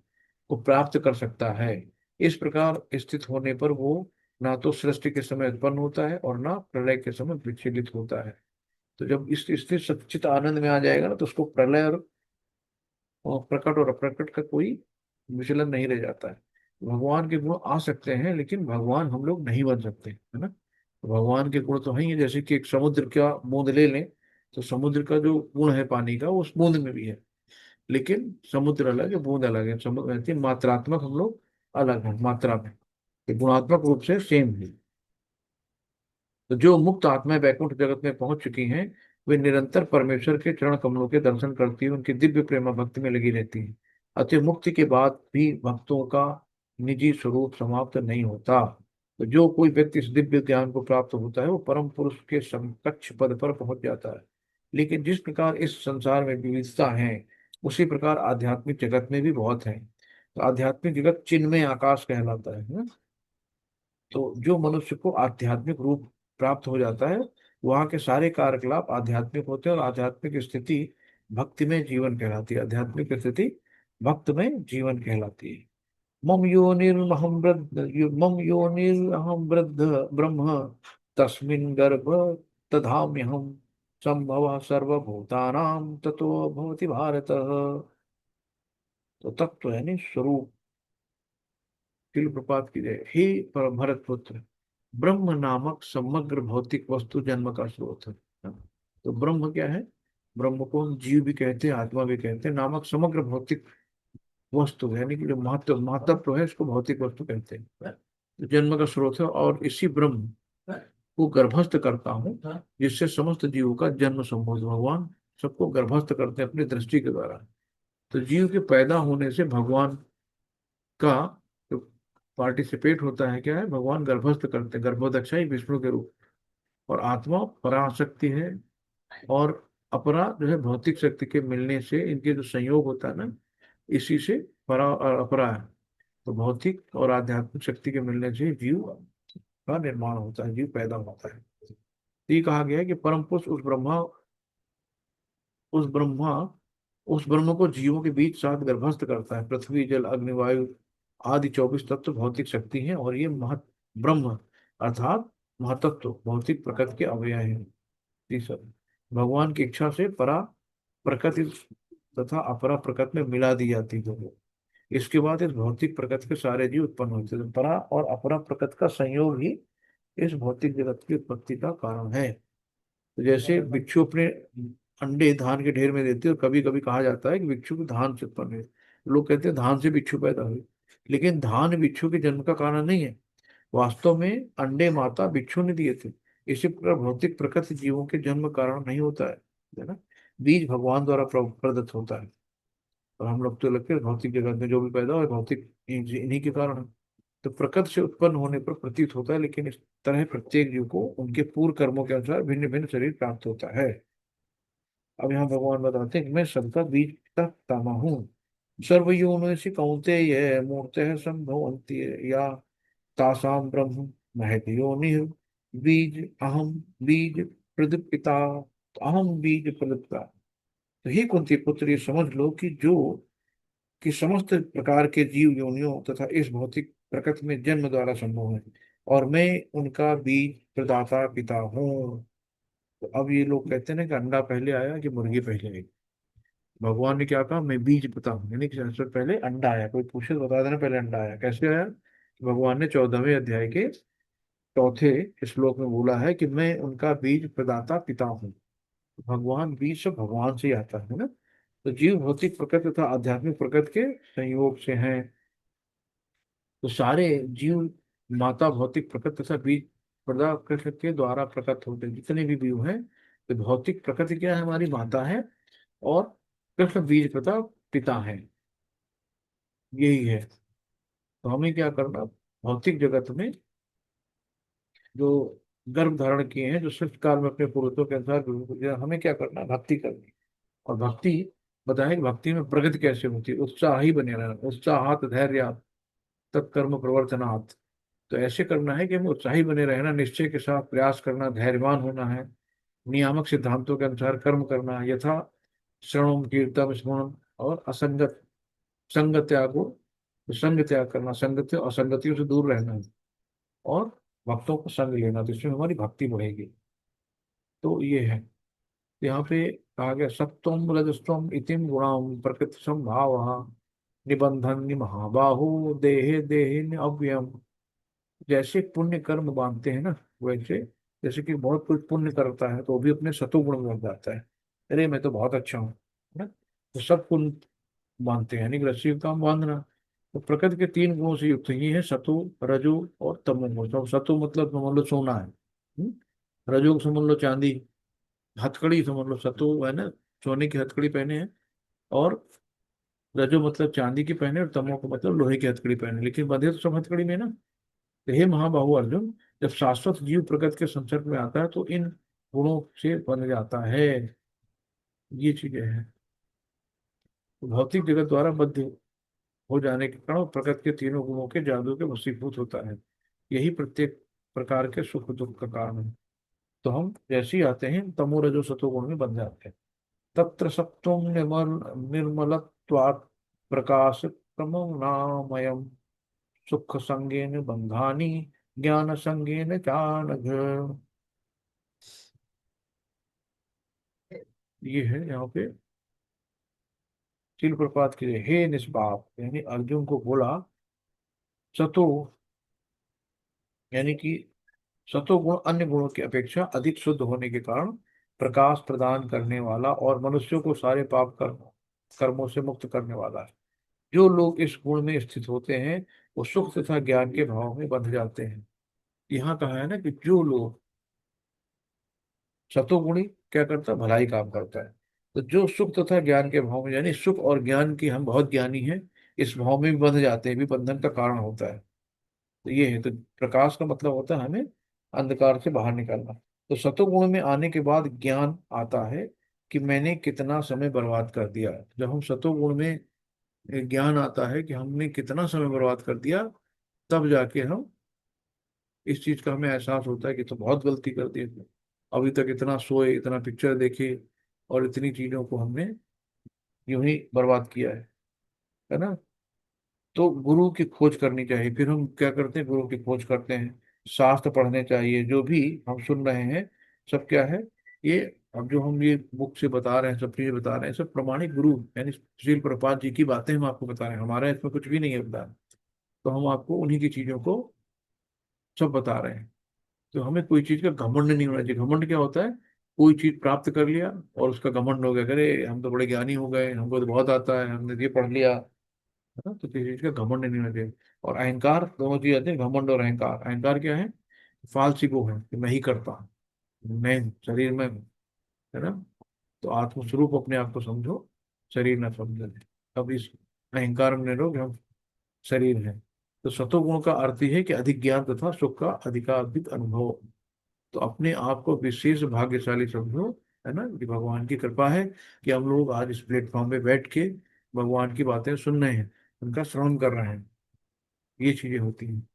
को प्राप्त कर सकता है। इस प्रकार स्थित होने पर वो ना तो सृष्टि के समय उत्पन्न होता है और ना प्रलय के समय विचलित होता है। तो जब इस स्थित सच्चित आनंद में आ जाएगा ना, तो उसको प्रलय और प्रकट और अप्रकट का कोई विचलन नहीं रह जाता है। भगवान के गुण आ सकते हैं लेकिन भगवान हम लोग नहीं बन सकते, है ना। तो भगवान के गुण तो है ही है, जैसे कि एक समुद्र का बूंद ले लें, तो समुद्र का जो गुण है पानी का वो उस बूंद में भी है। लेकिन समुद्र अलग है, बूंद अलग है, समुद्र कहते हैं मात्रात्मक, हम लोग अलग है मात्रा में, ये गुणात्मक रूप से सेम है। तो जो मुक्त आत्माएं वैकुंठ जगत में पहुंच चुकी हैं, वे निरंतर परमेश्वर के चरण कमलों के दर्शन करती हैं, उनकी दिव्य प्रेमा भक्ति में लगी रहती हैं। अतः मुक्ति के बाद भी भक्तों का निजी स्वरूप समाप्त नहीं होता। तो जो कोई व्यक्ति इस दिव्य ज्ञान को प्राप्त होता है वो परम पुरुष के समकक्ष पद पर पहुंच जाता है। लेकिन जिस प्रकार इस संसार में विविधता है, उसी प्रकार आध्यात्मिक जगत में भी बहुत है। तो आध्यात्मिक जगत चिन्मय आकाश कहलाता है ना। तो जो मनुष्य को आध्यात्मिक रूप प्राप्त हो जाता है, वहाँ के सारे कार्यकलाप आध्यात्मिक होते हैं, और आध्यात्मिक स्थिति भक्ति में जीवन कहलाती है। आध्यात्मिक स्थिति भक्त में जीवन कहलाती है। मम योनिरहम वृद्ध ब्रह्म तस्मिन् गर्भ दधाम्यहम् संभव सर्वभूतानां ततो भवति भारत। तो तत्व यानी स्वरूप, तिल प्रपात की जय। हे पर भरत पुत्र, ब्रह्म नामक समग्र भौतिक वस्तु जन्म का स्रोत है। तो ब्रह्म क्या है, ब्रह्म को हम जीव भी कहते हैं, आत्मा भी कहते हैं। नामक समग्र भौतिक वस्तु यानी कि जो महत्व है, इसको भौतिक वस्तु कहते हैं। तो जन्म का स्रोत है, और इसी ब्रह्म को गर्भस्थ करता हूँ, जिससे समस्त जीवों का जन्म संभव है। भगवान सबको गर्भस्थ करते हैं अपनी दृष्टि के द्वारा। तो जीव के पैदा होने से भगवान का जो पार्टिसिपेट होता है क्या है, भगवान गर्भस्थ करते हैं, गर्भोदक्षाई विष्णु के रूप। और आत्मा पराशक्ति है, और अपरा जो है भौतिक शक्ति के मिलने से इनके जो संयोग होता है ना, इसी से परा और अपरा है। तो भौतिक और आध्यात्मिक शक्ति के मिलने से जीव का निर्माण होता है, जीव पैदा होता है। तो ये कहा गया है कि परम पुरुष उस ब्रह्मा उस ब्रह्म को जीवों के बीच साथ गर्भस्थ करता है। पृथ्वी जल अग्नि वायु आदि 24 तत्व भौतिक शक्ति हैं, और ये ब्रह्म अर्थात महातत्व भौतिक प्रकृति के अवयव हैं। तीसरा, भगवान की इच्छा से परा प्रकृति तथा अपरा प्रकृति में मिला दी जाती है। इसके बाद इस भौतिक प्रकृति के सारे जीव उत्पन्न होते हैं। तो परा और अपरा प्रकृति का संयोग ही इस भौतिक जगत की उत्पत्ति का कारण है। तो जैसे बिच्छू अपने अंडे धान के ढेर में देते हैं, और कभी कभी कहा जाता है कि बिच्छू को धान से उत्पन्न हुए। लोग कहते हैं धान से बिच्छू पैदा हुए, लेकिन धान बिच्छू के जन्म का कारण नहीं है। वास्तव में अंडे माता बिच्छू ने दिए थे। इसी प्रकार भौतिक प्रकृति जीवों के जन्म कारण नहीं होता है ना। बीज भगवान द्वारा प्रदत्त होता है। और हम लोग तो लगते हैं भौतिक जगत में जो भी पैदा हो भौतिक इन्हीं के कारण है। तो प्रकृति से उत्पन्न होने पर प्रतीत होता है, लेकिन इस तरह प्रत्येक जीव को उनके पूर्व कर्मों के अनुसार भिन्न भिन्न शरीर प्राप्त होता है। अब यहाँ भगवान बताते हैं कि मैं सबका बीज तक तामा हूँ। सर्वयोनिषि कौन्तेय मूर्तयः संभवन्ति या तासाम ब्रह्म महत योनिः बीज अहम बीज प्रदीपिता। तो अहम बीज प्रदीपिता। तो ही कुंती पुत्र, ये समझ लो कि जो कि समस्त प्रकार के जीव योनियों तथा इस भौतिक प्रकृति में जन्म द्वारा संभव है, और मैं उनका बीज प्रदाता पिता हूँ। तो अब ये लोग कहते हैं ना कि अंडा पहले आया कि मुर्गी पहले आई। भगवान ने क्या कहा, मैं बीज पिता हूँ, यानी कि सबसे पहले अंडा आया। कोई पूछे तो बता देना पहले अंडा आया। कैसे आया? भगवान ने 14वें अध्याय के चौथे श्लोक में बोला है कि मैं उनका बीज प्रदाता पिता हूँ। भगवान, बीज सब भगवान से ही आता है ना। तो जीव भौतिक प्रकृति तथा आध्यात्मिक प्रकृति के संयोग से हैं। तो सारे जीव माता भौतिक प्रकृति तथा बीज प्रदा कृष्ण के द्वारा प्रकट होते हैं, जितने भी जीव हैं। तो भौतिक प्रकृति क्या है, हमारी माता है, और कृष्ण बीज प्रदा पिता है। यही है। तो हमें क्या करना, भौतिक जगत में जो गर्भ धारण किए हैं, जो सृष्टि काल में अपने पूर्वजों के अनुसार, हमें क्या करना, भक्ति करनी। और भक्ति, बताएं कि भक्ति में प्रगति कैसे होती है। उत्साह ही बने रहना, उत्साहात धैर्य तत्कर्म प्रवर्तनात्। तो ऐसे करना है कि हमें उत्साही बने रहना, निश्चय के साथ प्रयास करना, धैर्यवान होना है, नियामक सिद्धांतों के अनुसार कर्म करना, यथा श्रवण कीर्तन स्मरण, और असंगत संग त्यागो, तो संग त्याग करना, संगति असंगतियों से दूर रहना है, और भक्तों को संग लेना, तो इसमें हमारी भक्ति बढ़ेगी। तो ये है। यहाँ पे कहा गया सत्वम रजस्वम इतिम गुणाम प्रकृति संभाव निबंधन महाबाहु देहे देहे अव्ययम। जैसे पुण्य कर्म बांधते हैं ना, वैसे जैसे कि बहुत कुछ पुण्य करता है तो वो भी अपने सतोगुण में बन जाता है। अरे मैं तो बहुत अच्छा हूँ, है ना। तो सब पुण्य बांधते हैं, यानी कि रस्सी का काम बांधना। तो प्रकृति के 3 गुणों से युक्त ही है, सतो रजो और तमोगुण। तो सतो मतलब समझ लो सोना है, रजो को समझ लो चांदी, हथकड़ी समझ लो, सतो है ना, सोने की हथकड़ी पहने हैं। और रजो मतलब चांदी की पहने, और तमो को मतलब लोहे की हथकड़ी पहने, लेकिन बंधे तो सब हथकड़ी में ना। तो हे महाबाहु अर्जुन, जब शाश्वत जीव प्रकृति के संसर्ग में आता है तो इन गुणों से बन जाता है। ये चीजें हैं। तो भौतिक जगत द्वारा बद्ध हो जाने के कारण प्रकृति के 3 गुणों के जादू के वशीभूत होता है। यही प्रत्येक प्रकार के सुख दुख का कारण है। तो हम जैसे ही आते हैं तमो रजो सतो गुण में बन जाते हैं। तत्र सत्वं निर्मलत्वात् प्रकाश प्रमोनामयम् सुख संगेन बंधानी ज्ञान संगेन चानघ। ये है यहाँ पे चिल प्रपात के लिए, हे निष्पाप, यानी अर्जुन को बोला सतो, यानी कि सतो गुण अन्य गुणों की अपेक्षा अधिक शुद्ध होने के कारण प्रकाश प्रदान करने वाला और मनुष्यों को सारे पाप कर्मों से मुक्त करने वाला है। जो लोग इस गुण में स्थित होते हैं वो सुख तथा ज्ञान के भाव में बंध जाते हैं। यहाँ कहा है ना कि जो लोग, सतोगुणी क्या करता है, भलाई काम करता है। तो जो सुख तथा ज्ञान के भाव में, यानी सुख और ज्ञान की, हम बहुत ज्ञानी हैं, इस भाव में भी बंध जाते हैं, भी बंधन का कारण होता है। तो ये है। तो प्रकाश का मतलब होता है हमें अंधकार से बाहर निकालना। तो सतोगुण में आने के बाद ज्ञान आता है कि मैंने कितना समय बर्बाद कर दिया। जब हम सतोगुण में ज्ञान आता है कि हमने कितना समय बर्बाद कर दिया, तब जाके हम इस चीज का हमें एहसास होता है कि तो बहुत गलती कर दी हमने। अभी तक इतना सोए, इतना पिक्चर देखे, और इतनी चीजों को हमने यूं ही बर्बाद किया है ना। तो गुरु की खोज करनी चाहिए। फिर हम क्या करते हैं, गुरु की खोज करते हैं, शास्त्र पढ़ने चाहिए। जो भी हम सुन रहे हैं सब क्या है, ये अब जो हम ये बुक से बता रहे हैं, सब चीजें बता रहे हैं, सब प्रमाणिक गुरु यानी श्रील प्रभुपाद जी की बातें हम आपको बता रहे हैं। हमारा इसमें कुछ भी नहीं है बता। तो हम आपको उन्हीं की चीजों को सब बता रहे हैं। तो हमें कोई चीज का घमंड नहीं होना चाहिए। घमंड क्या होता है, कोई चीज प्राप्त कर लिया और उसका घमंड हो गया, अरे हम तो बड़े ज्ञानी हो गए, हमको तो बहुत आता है, हमने ये पढ़ लिया, है ना। तो किसी चीज का घमंड नहीं होना चाहिए। और अहंकार, दोनों चीज आती है, घमंड और अहंकार। अहंकार क्या है, फालसी को है कि मैं ही करता हूँ, मैं शरीर में हूँ, है ना। तो आत्मस्वरूप अपने आप को समझो, शरीर ना समझो। अब इस अहंकार में लोग हम शरीर है। तो सतोगुण का अर्थ ही है कि अधिक ज्ञान तथा सुख का अधिकाधिक अनुभव। तो अपने आप को विशेष भाग्यशाली समझो, है ना, कि भगवान की कृपा है कि हम लोग आज इस प्लेटफॉर्म पे बैठ के भगवान की बातें सुन रहे हैं, उनका श्रवण कर रहे हैं। ये चीजें होती हैं।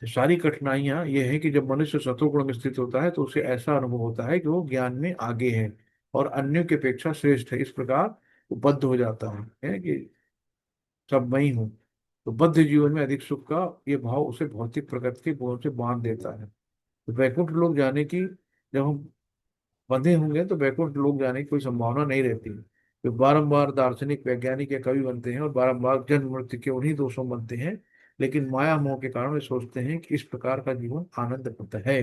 तो सारी कठिनाइयां ये है कि जब मनुष्य सतोगुण में स्थित होता है तो उसे ऐसा अनुभव होता है कि वो ज्ञान में आगे है और अन्यों की अपेक्षा श्रेष्ठ है। इस प्रकार वो बद्ध हो जाता है कि सब मैं ही हूँ। तो बद्ध जीवन में अधिक सुख का ये भाव उसे भौतिक प्रकृति के गुणों से बांध देता है। तो वैकुंठ लोक जाने की, जब हम बंधे होंगे तो वैकुंठ लोक जाने की कोई संभावना नहीं रहती। तो बारंबार दार्शनिक वैज्ञानिक या कवि बनते हैं और बारंबार जन्म मृत्यु के उन्हीं दोषों में बनते हैं, लेकिन माया मोह के कारण वे सोचते हैं कि इस प्रकार का जीवन आनंदप्रद है।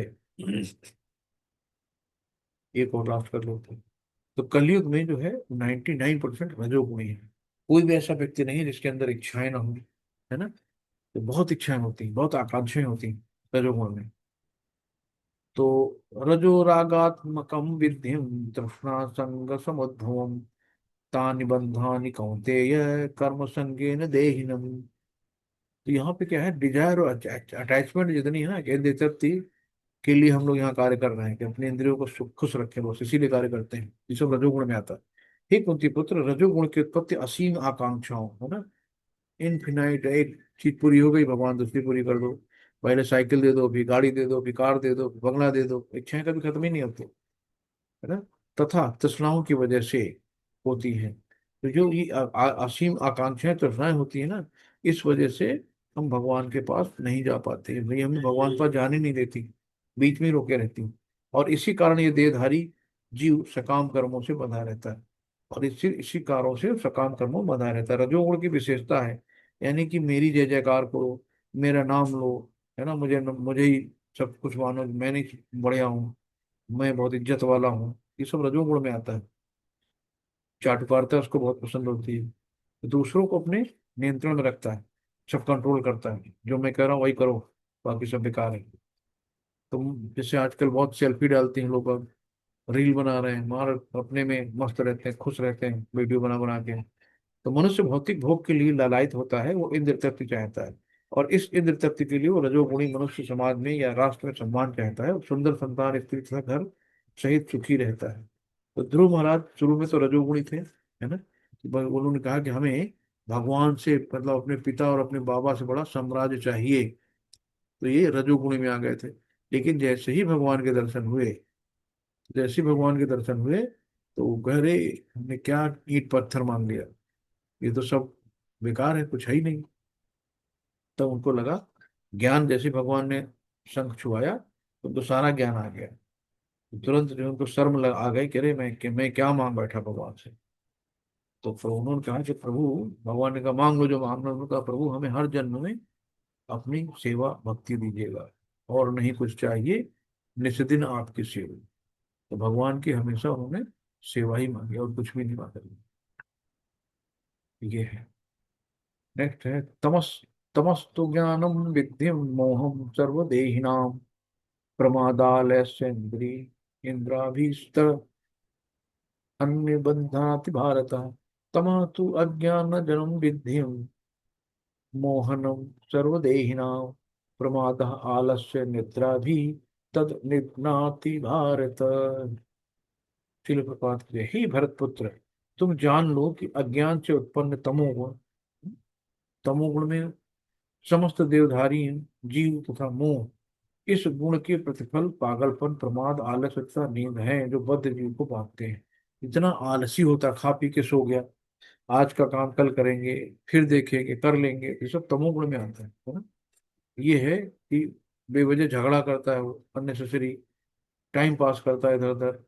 एक और लास्ट कर लेते हैं। तो कलयुग में जो है 99% रजोगुणी है। कोई भी ऐसा व्यक्ति नहीं है जिसके अंदर इच्छाएं ना हो, है ना। तो बहुत इच्छाएं होती हैं, बहुत आकांक्षाएं होती हैं रजोगुण में। तो रजो रागात्मकम विद्यम तृष्णा संग समुद्भवम तानि बंधानि कौन्तेय कर्म संगेन देहिनम। तो यहाँ पे क्या है, डिजायर और अटैचमेंट जितनी है ना, केंद्र तृप्ति के लिए हम लोग यहाँ कार्य कर रहे हैं कि अपने इंद्रियों को खुश रखें, बस इसीलिए कार्य करते हैं। ये सब रजोगुण में आता है। हे कुंती पुत्र, रजोगुण की उत्पत्ति असीम आकांक्षाओं, है ना। इनफिनाइट, एक चीज पूरी हो गई, भगवान दूसरी पूरी कर दो। पहले साइकिल दे दो, फिर गाड़ी दे दो, फिर कार दे दो, फिर बंगला दे दो, इच्छाएं कभी खत्म ही नहीं होती, है ना। तथा तृष्णाओं की वजह से होती है। तो जो ये असीम आकांक्षाएं तृष्णाएं होती है ना, इस वजह से हम भगवान के पास नहीं जा पाते भाई, हमें भगवान के पास जाने नहीं देती, बीच में ही रोके रहती। और इसी कारण ये देहधारी जीव सकाम कर्मों से बंधा रहता है, और इसी इसी कारणों से सकाम कर्मों में बंधा रहता है। रजोगुण की विशेषता है, यानी कि मेरी जय जयकार करो, मेरा नाम लो, है ना, मुझे ही सब कुछ मानो, मैं नहीं बढ़िया हूँ, मैं बहुत इज्जत वाला हूँ। ये सब रजोगुण में आता है। चाटुकारिता उसको बहुत पसंद होती है। तो दूसरों को अपने नियंत्रण में रखता है, सब कंट्रोल करता है, जो मैं कह रहा हूँ वही करो, बाकी सब बेकार है। तुम जैसे आजकल बहुत सेल्फी डालते हैं लोग, अब रील बना रहे हैं, मार अपने में मस्त रहते हैं, खुश रहते हैं वीडियो बना बना के। तो मनुष्य भौतिक भोग के लिए लालायित होता है, वो इंद्र तृप्ति चाहता है। और इस इंद्र तृप्ति के लिए वो रजोगुणी मनुष्य समाज में या राष्ट्र में सम्मान चाहता है, और सुंदर संतान, स्त्री तथा घर सहित सुखी रहता है। तो ध्रुव महाराज शुरू में तो रजोगुणी थे, है ना। तो उन्होंने कहा कि हमें भगवान से, मतलब अपने पिता और अपने बाबा से बड़ा साम्राज्य चाहिए। तो ये रजोगुणी में आ गए थे। लेकिन जैसे ही भगवान के दर्शन हुए, जैसे ही भगवान के दर्शन हुए, तो वो कह रहे, हमने क्या ईंट पत्थर मांग लिया, ये तो सब बेकार है, कुछ है ही नहीं। तब उनको लगा, ज्ञान जैसे भगवान ने शंख छुआया तो उनको सारा ज्ञान आ गया। तुरंत जो उनको आ गई कि अरे मैं क्या मांग बैठा भगवान से। तो फिर उन्होंने कहा कि प्रभु, भगवान ने कहा मांग लो जो मांगना। उन्होंने कहा प्रभु, हमें हर जन्म में अपनी सेवा भक्ति दीजिएगा, और नहीं कुछ चाहिए, निस्दिन आपकी सेवा। तो भगवान की हमेशा उन्होंने सेवा ही मांगी, और कुछ भी नहीं मांगा। ये है। नेक्स्ट है तमस। तमस्तु ज्ञानम विद्यम मोहम सर्वदेहिनां प्रमादालस्येन्द्रि इंद्राभीष्ट अन्य बध्नाति भारत। तमः तु अज्ञानजनं विद्यम मोहनम सर्वदेहिनां प्रमादः आलस्य निद्रा भी तद निघ्नाति भारत। शिल प्रपात के ही भरत पुत्र, तुम जान लो कि अज्ञान से उत्पन्न तमोगुण, तमोगुण में समस्त देवधारी हैं, जीव तथा मोह, इस गुण के प्रतिफल पागलपन, प्रमाद, आलस तथा नींद है, जो बद्ध जीव को बांधते हैं। इतना आलसी होता, खा पी के सो गया, आज का काम कल करेंगे, फिर देखेंगे, कर लेंगे, ये सब तमोगुण में आता है ना। ये है कि बेवजह झगड़ा करता है, वो अननेसेसरी टाइम पास करता है इधर उधर,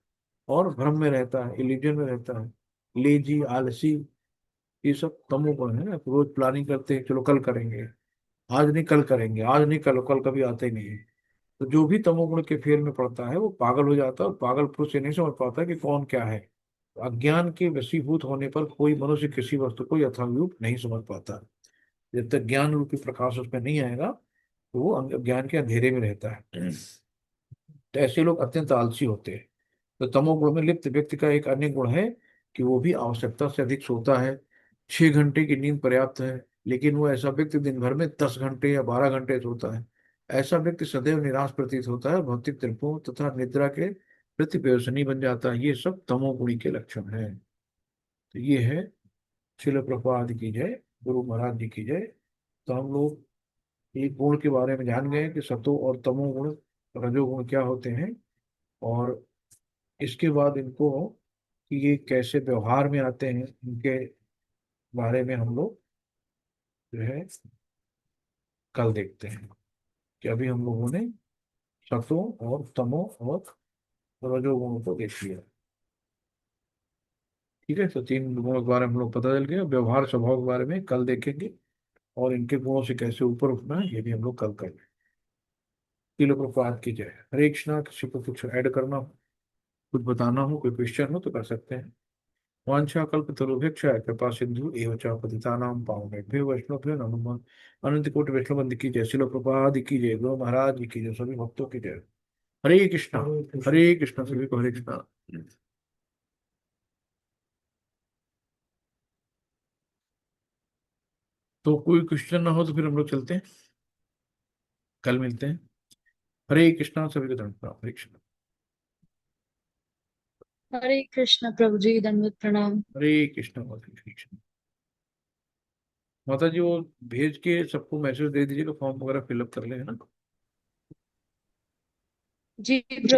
और भ्रम में रहता है, इल्यूजन में रहता है, लेजी, आलसी। ये सब तमोगुण है ना। रोज प्लानिंग करते हैं, चलो कल करेंगे, आज नहीं कल करेंगे, आज नहीं कल, कल कभी आते ही नहीं है। तो जो भी तमोगुण के फेर में पड़ता है वो पागल हो जाता है, और पागलपुर से नहीं समझ पाता कि कौन क्या है। अज्ञान के वशीभूत होने पर कोई मनुष्य किसी वस्तु को यथारूप नहीं समझ पाता। जब तक ज्ञान रूपी प्रकाश उसमें नहीं आएगा, तो वो ज्ञान के अंधेरे में रहता है। तो ऐसे लोग अत्यंत आलसी होते हैं। तो तमोगुण में लिप्त व्यक्ति का एक अन्य गुण है कि वो भी आवश्यकता से अधिक सोता है। 6 घंटे की नींद पर्याप्त है, लेकिन वो ऐसा व्यक्ति दिन भर में 10 घंटे या 12 घंटे सोता है। ऐसा व्यक्ति सदैव निराश प्रतीत होता है, भौतिक तृप्तों तथा निद्रा के प्रति व्यसनी बन जाता है। ये सब तमोगुणी के लक्षण है। तो ये है। शिल प्रभुपाद की जय, गुरु महाराज जी की जय। तो हम लोग एक गुण के बारे में जान गए कि सतो और तमो गुण, रजोगुण क्या होते हैं, और इसके बाद इनको कि ये कैसे व्यवहार में आते हैं, इनके बारे में हम लोग जो है कल देखते हैं। कि अभी हम लोगों ने सतो और तमो और रजोगुणों को देख लिया। ठीक है, तो तीन गुणों के बारे में हम लोग पता चल गया। व्यवहार स्वभाव के बारे में कल देखेंगे, और इनके गुणों से कैसे ऊपर उठना है ये भी हम लोग कल करेंगे। किलो प्रपात की जय। हरे कृष्णा। किसी को कुछ ऐड करना हो, कुछ बताना हो, कोई क्वेश्चन हो तो कर सकते हैं। वांछा कल्पतरुभ्यश्च कृपा सिंधु एव च पतितानां पावनेभ्यो वैष्णवेभ्यो नमो नमः। अनंत कोटि वैष्णव बंद की जय। शिल प्रपाद की जय। गुरु महाराज की जय। सभी भक्तों की जय। हरे कृष्णा। हरे कृष्णा। सभी को हरे कृष्णा। तो कोई क्वेश्चन ना हो तो फिर हम लोग चलते हैं, कल मिलते हैं। हरे कृष्णा। सभी को धन्यवाद। हरे कृष्णा। हरे कृष्ण प्रभु जी, दंडवत प्रणाम। हरे कृष्णा। हरे कृष्णा। माता जी वो भेज के सबको मैसेज दे दीजिएगा, फॉर्म वगैरह फिलअप कर ले, है ना। जी प्रभु।